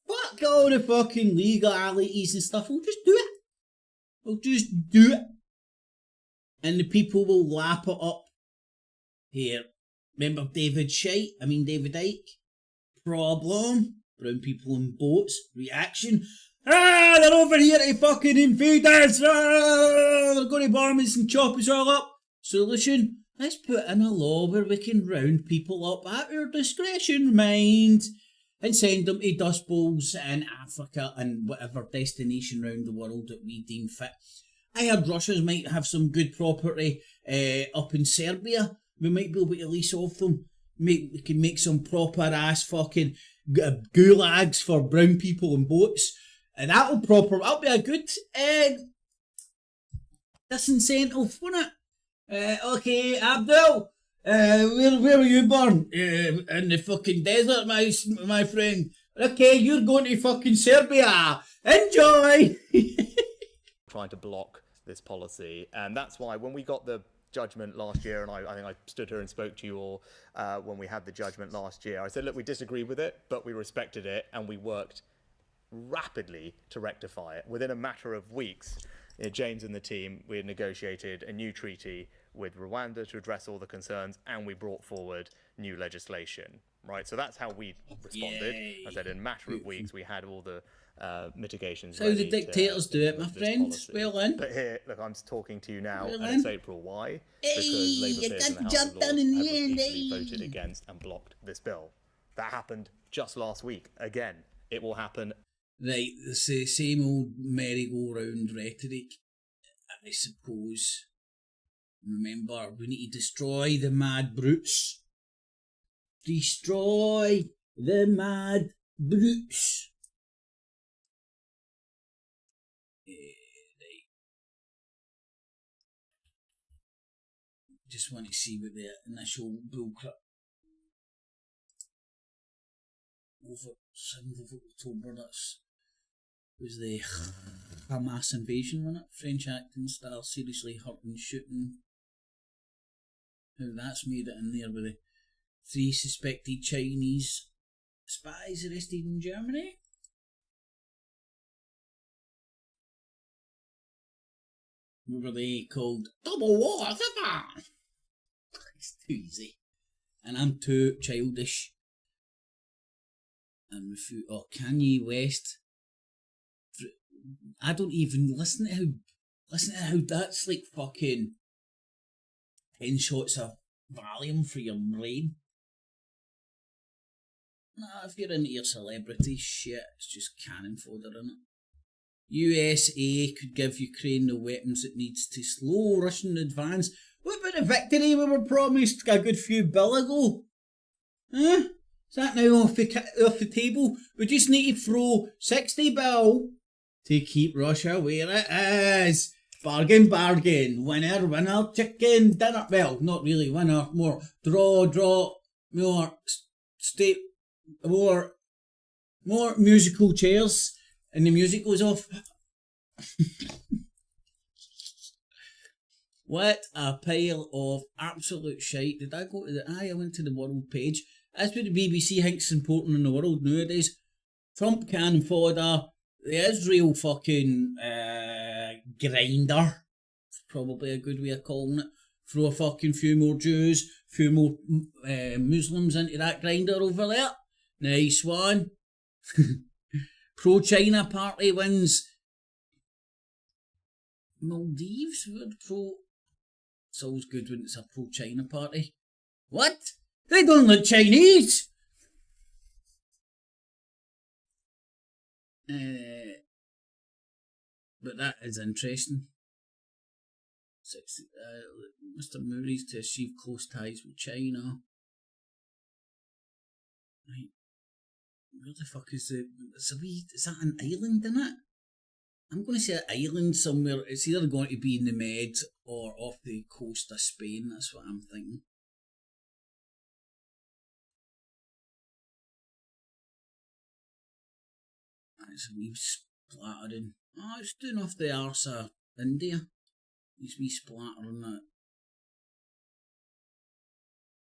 fuck all the fucking legalities and stuff, we'll just do it. We'll just do it. And the people will lap it up. Here, remember David Icke? Problem. Brown people in boats. Reaction. They're over here to fucking invade us. They're going to bomb us and chop us all up. Solution. Let's put in a law where we can round people up at our discretion, mind, and send them to dust bowls in Africa and whatever destination round the world that we deem fit. I heard Russians might have some good property up in Serbia. We might be able to lease off them. We can make some proper ass fucking gulags for brown people and boats. And that'll be a good disincentive, won't it? Okay, Abdul, where were you born? In the fucking desert, my friend. Okay, you're going to fucking Serbia. Enjoy!
Trying to block this policy, and that's why when we got the judgment last year, and I think I stood here and spoke to you all when we had the judgment last year, I said, look, we disagree with it, but we respected it, and we worked rapidly to rectify it. Within a matter of weeks, James and the team, we had negotiated a new treaty with Rwanda to address all the concerns, and we brought forward new legislation, right? So that's how we responded.
Yay.
I said in a matter of weeks we had all the mitigations.
That's how the dictators do it, my friend. Well then.
But here, look, I'm talking to you now,
Well
and
then.
it's April. Why? Because Labour
you
peers in
got
the
the
House
job
of Lords
done in
have
the end,
repeatedly
eh?
voted against and blocked this bill. That happened just last week. Again, it will happen.
Right, it's the same old merry-go-round rhetoric, I suppose. Remember, we need to destroy the mad brutes. Destroy the mad brutes. Right. Just want to see what the initial bullcrap over 7th of October, that's was the Hamas invasion, wasn't it? French acting star seriously hurt and shooting. How that's made it in there with the 3 suspected Chinese spies arrested in Germany. What were they called? Double war, it's too easy. And I'm too childish. And Kanye West. I don't even listen to how that's like fucking 10 shots of Valium for your brain. Nah, if you're into your celebrity shit, it's just cannon fodder, innit? USA could give Ukraine the weapons it needs to slow Russian advance. What about the victory we were promised a good few bill ago? Huh? Is that now off the table? We just need to throw 60 bill to keep Russia where it is. Bargain, bargain. Winner, winner, chicken dinner. Well, not really winner. More draw. More state. More musical chairs. And the music goes off. What a pile of absolute shite. Did I go to I went to the world page. That's what the BBC thinks important in the world nowadays. Trump can fodder. The Israel fucking grinder. Probably a good way of calling it. Throw a fucking few more Jews, few more Muslims into that grinder over there. Nice one. Pro-China party wins. Maldives? It's always good when it's a pro-China party. What? They don't look Chinese! But that is interesting. Mr. Murray's to achieve close ties with China. Right. Where the fuck is is that an island in it? I'm going to say an island somewhere. It's either going to be in the Med or off the coast of Spain. That's what I'm thinking. It's a wee splattering. Oh, it's doing off the arse of India. These wee splattering that.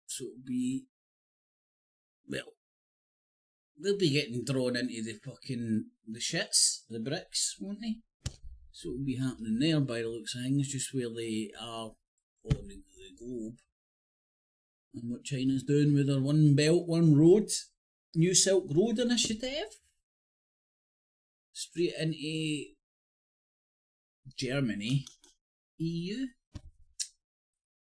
So it'll be... Well, they'll be getting drawn into the shits, the bricks, won't they? So it'll be happening there by the looks of things, just where they are on the globe. And what China's doing with their One Belt, One Road, New Silk Road initiative. Straight into Germany, EU.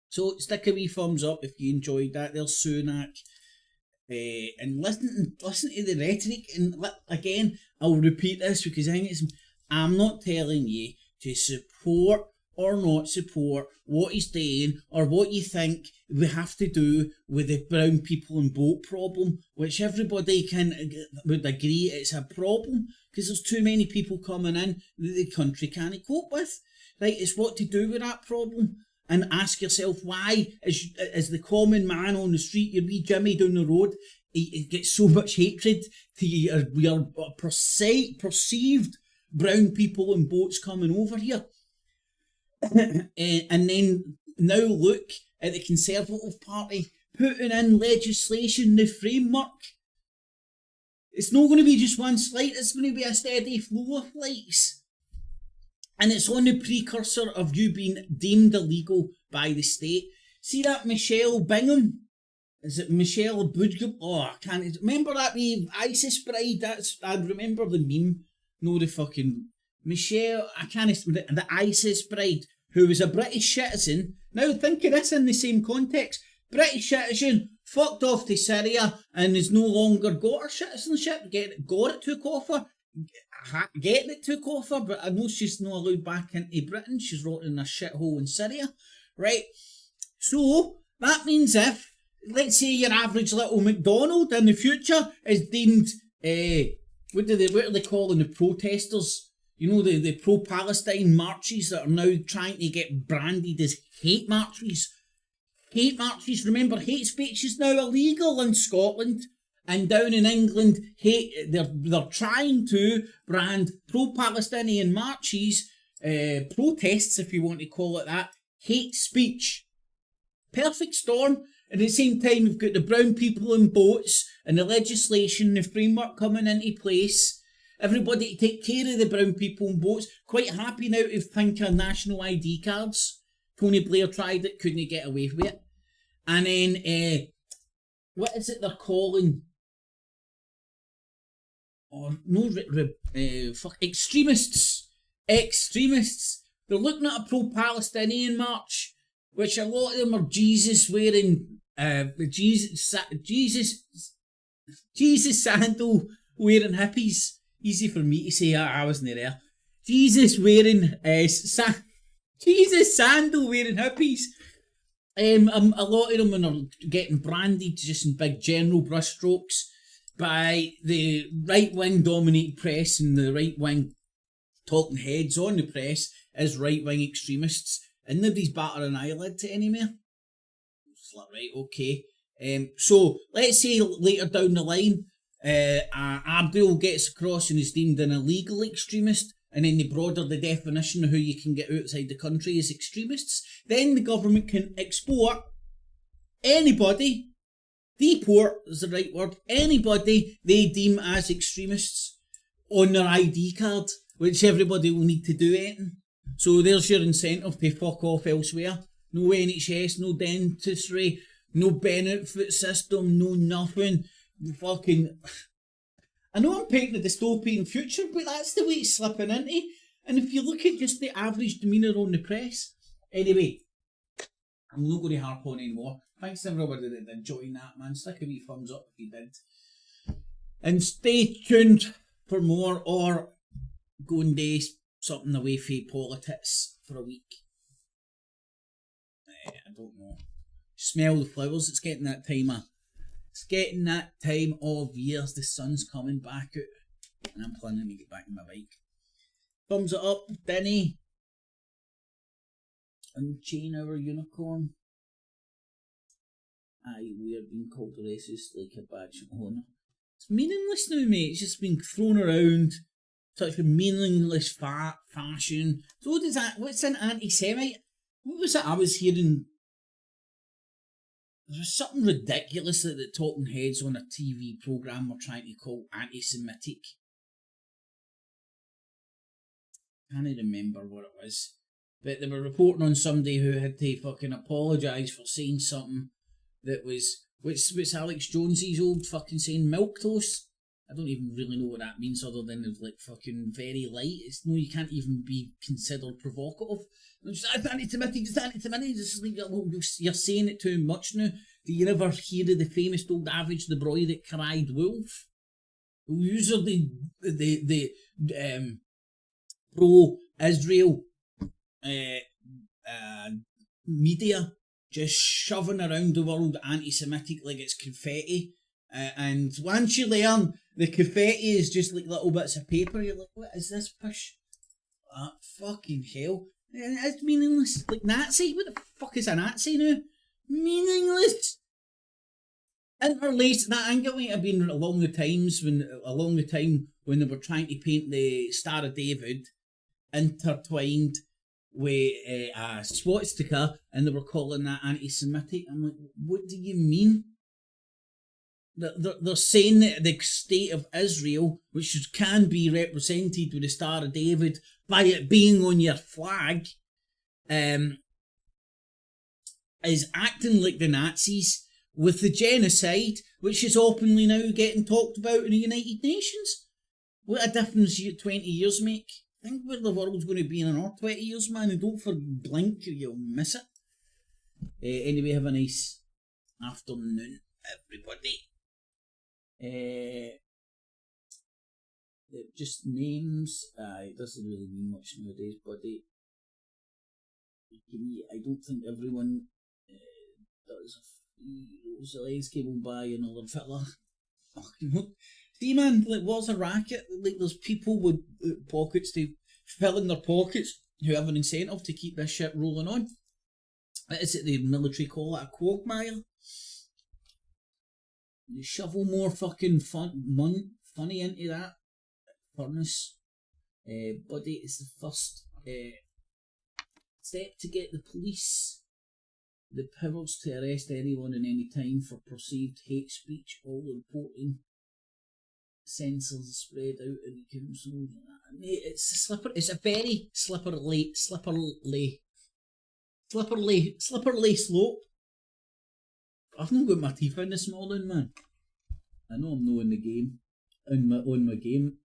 So stick a wee thumbs up if you enjoyed that. There's Sunak. And listen to the rhetoric. And again, I'll repeat this because I think I'm not telling you to support or not support what he's doing or what you think we have to do with the brown people and boat problem, which everybody would agree it's a problem because there's too many people coming in that the country can't cope with. Right, it's what to do with that problem. And ask yourself why, as the common man on the street, your wee Jimmy down the road, he gets so much hatred to your perceived brown people and boats coming over here. And then now look at the Conservative Party putting in legislation, the framework. It's not going to be just one slide, it's going to be a steady flow of flights. And it's on the precursor of you being deemed illegal by the state. See that Michelle Bingham? is it Michelle Budgub? Oh, I can't remember that wee ISIS bride. I remember the meme. No, the fucking Michelle. I can't. The ISIS bride who was a British citizen. Now think of this in the same context. British citizen fucked off to Syria and has no longer got her citizenship. Got it took off her. Getting it took off her, but I know she's not allowed back into Britain. She's rotting in a shithole in Syria, right? So that means if, let's say, your average little McDonald in the future is deemed, what are they calling the protesters? You know, the pro-Palestine marches that are now trying to get branded as hate marches. Hate marches, remember, hate speech is now illegal in Scotland. And down in England, they're trying to brand pro-Palestinian marches, protests, if you want to call it that, hate speech. Perfect storm. At the same time, we've got the brown people in boats and the legislation, the framework coming into place. Everybody to take care of the brown people in boats. Quite happy now to think of national ID cards. Tony Blair tried it, couldn't get away with it. And then, what is it they're calling? Oh, no, extremists. Extremists. They're looking at a pro-Palestinian march, which a lot of them are Jesus wearing, Jesus sandal wearing hippies. Easy for me to say, I wasn't there. Jesus wearing, Jesus sandal wearing hippies. A lot of them are getting branded just in big general brushstrokes by the right-wing dominated press and the right-wing talking heads on the press as right-wing extremists. And nobody's batting an eyelid to anymore. It's like, right, okay. So, let's say later down the line, Abdul gets across and is deemed an illegal extremist, and then they broaden the definition of who you can get outside the country as extremists. Then the government can export anybody, deport is the right word, anybody they deem as extremists on their ID card, which everybody will need to do it. So there's your incentive to fuck off elsewhere. No NHS, no dentistry, no benefit system, no nothing. Fucking... I know I'm painting a dystopian future, but that's the way it's slipping into. And if you look at just the average demeanour on the press... Anyway, I'm not going to harp on anymore. Thanks to everybody that did join that, man. Stick a wee thumbs up if you did. And stay tuned for more, or go and do something away from politics for a week. I don't know. Smell the flowers. It's getting that time of year. The sun's coming back out, and I'm planning to get back on my bike. Thumbs it up, Denny. Unchain our unicorn. Aye, we're being called racist like a badge of honour. It's meaningless now, mate. It's just been thrown around. Such a meaningless fashion. So what is that? What's an anti-Semite? What was it I was hearing? There's something ridiculous that the talking heads on a TV programme were trying to call anti-Semitic. I can't remember what it was. But they were reporting on somebody who had to fucking apologise for saying something that was... What's Alex Jonesy's old fucking saying? Milquetoast? I don't even really know what that means other than it's like fucking very light. It's no, you can't even be considered provocative. It's anti-Semitic, it's anti-Semitic. It's like, you're saying it too much now. Do you ever hear of the famous old adage, the boy that cried wolf? These are the pro-Israel media just shoving around the world anti-Semitic like it's confetti. And once you learn the confetti is just like little bits of paper, you're like, what is this push? Fucking hell. It's meaningless. Like Nazi? What the fuck is a Nazi now? Meaningless. Interlaced. That angle might have been along the time when they were trying to paint the Star of David intertwined with a swastika, and they were calling that anti-Semitic. I'm like, what do you mean? They're saying that the state of Israel, which can be represented with the Star of David by it being on your flag, is acting like the Nazis with the genocide, which is openly now getting talked about in the United Nations. What a difference 20 years make. Think where the world's going to be in another 20 years, man, and don't blink or you'll miss it. Anyway, have a nice afternoon, everybody. Just names. It doesn't really mean much nowadays, buddy. I don't think everyone does. Zelensky will buy another fella. See, man, like, what's a racket? Like, there's people with pockets to fill in their pockets who have an incentive to keep this shit rolling on. What is it the military call it? A quagmire? You shovel more fucking funny into that furnace. Buddy, it's the first step to get the police the powers to arrest anyone in any time for perceived hate speech, all reporting censors spread out in the council. Mate, it's a very slippery slope. I've not got my teeth in this morning, man. I know I'm not in the game. On my game.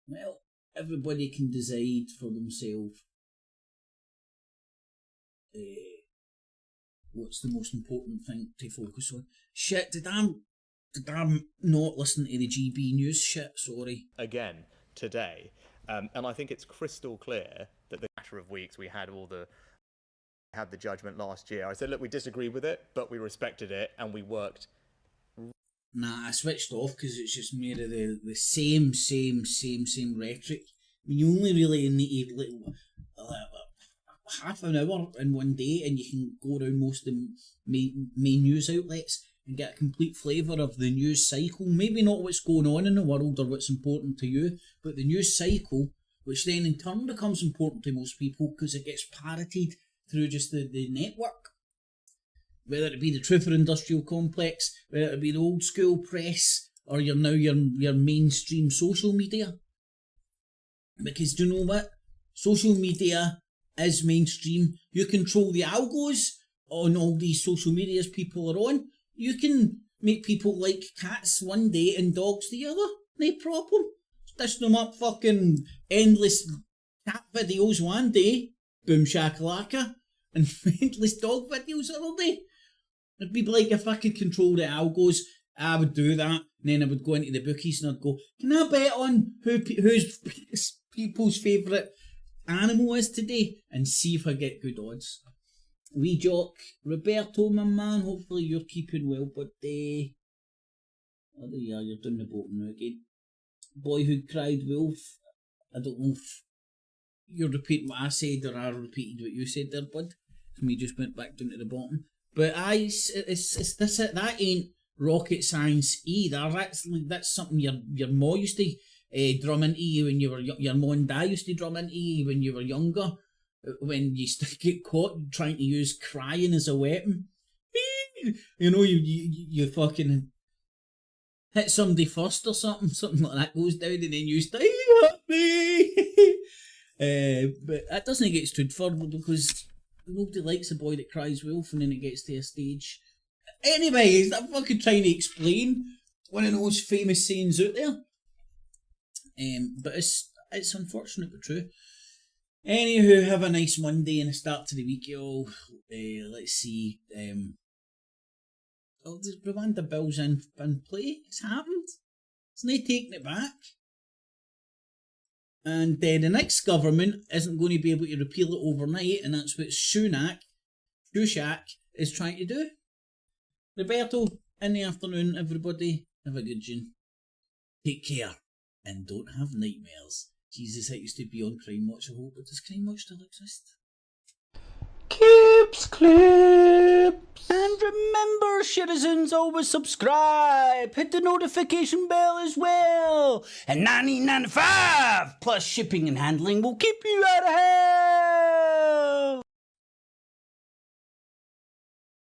Well, everybody can decide for themselves what's the most important thing to focus on. Shit, did I not listen to the GB News shit? Sorry.
Again, today. And I think it's crystal clear that the matter of weeks we had the judgment last year. I said, look, we disagree with it, but we respected it and we worked.
Nah, I switched off because it's just more of the same rhetoric. I mean, you only really need half an hour in one day and you can go around most of the main news outlets and get a complete flavour of the news cycle. Maybe not what's going on in the world or what's important to you, but the news cycle, which then in turn becomes important to most people because it gets parroted through just the network. Whether it be the Truther Industrial Complex, whether it be the old school press, or your mainstream social media. Because do you know what? Social media is mainstream. You control the algos on all these social medias people are on. You can make people like cats one day and dogs the other. No problem. Dish them up fucking endless cat videos one day. Boom shakalaka. And endless dog videos the other day. It'd be like if I could control the algos, I would do that. And then I would go into the bookies and I'd go, can I bet on who's people's favourite animal is today? And see if I get good odds. Wee Jock, Roberto, my man, hopefully you're keeping well, but oh yeah, you're doing the bottom now again. Boy Who Cried Wolf, I don't know if you're repeating what I said or I repeated what you said there, bud. So we just went back down to the bottom. But it's this, that ain't rocket science either. That's something your ma used to drum into you when you were your ma and dad used to drum into you when you were younger. When you used to get caught trying to use crying as a weapon. You know, you fucking hit somebody first or something like that goes down and then you stay at me. But that doesn't get stood for because nobody likes a boy that cries wolf and then it gets to a stage. Anyway, I'm fucking trying to explain one of those famous sayings out there. But it's unfortunate but true. Anywho, have a nice Monday and a start to the week, y'all. Let's see. The Rwanda bill's in play. It's happened. It's not taking it back. And the next government isn't going to be able to repeal it overnight, and that's what Sunak is trying to do. Roberto, in the afternoon, everybody. Have a good one. Take care, and don't have nightmares. Jesus, it used to be on Crime Watch, I hope, but does Crime Watch still exist?
Clips.
And remember, citizens, always subscribe. Hit the notification bell as well. And $19.95 plus shipping and handling will keep you out of hell.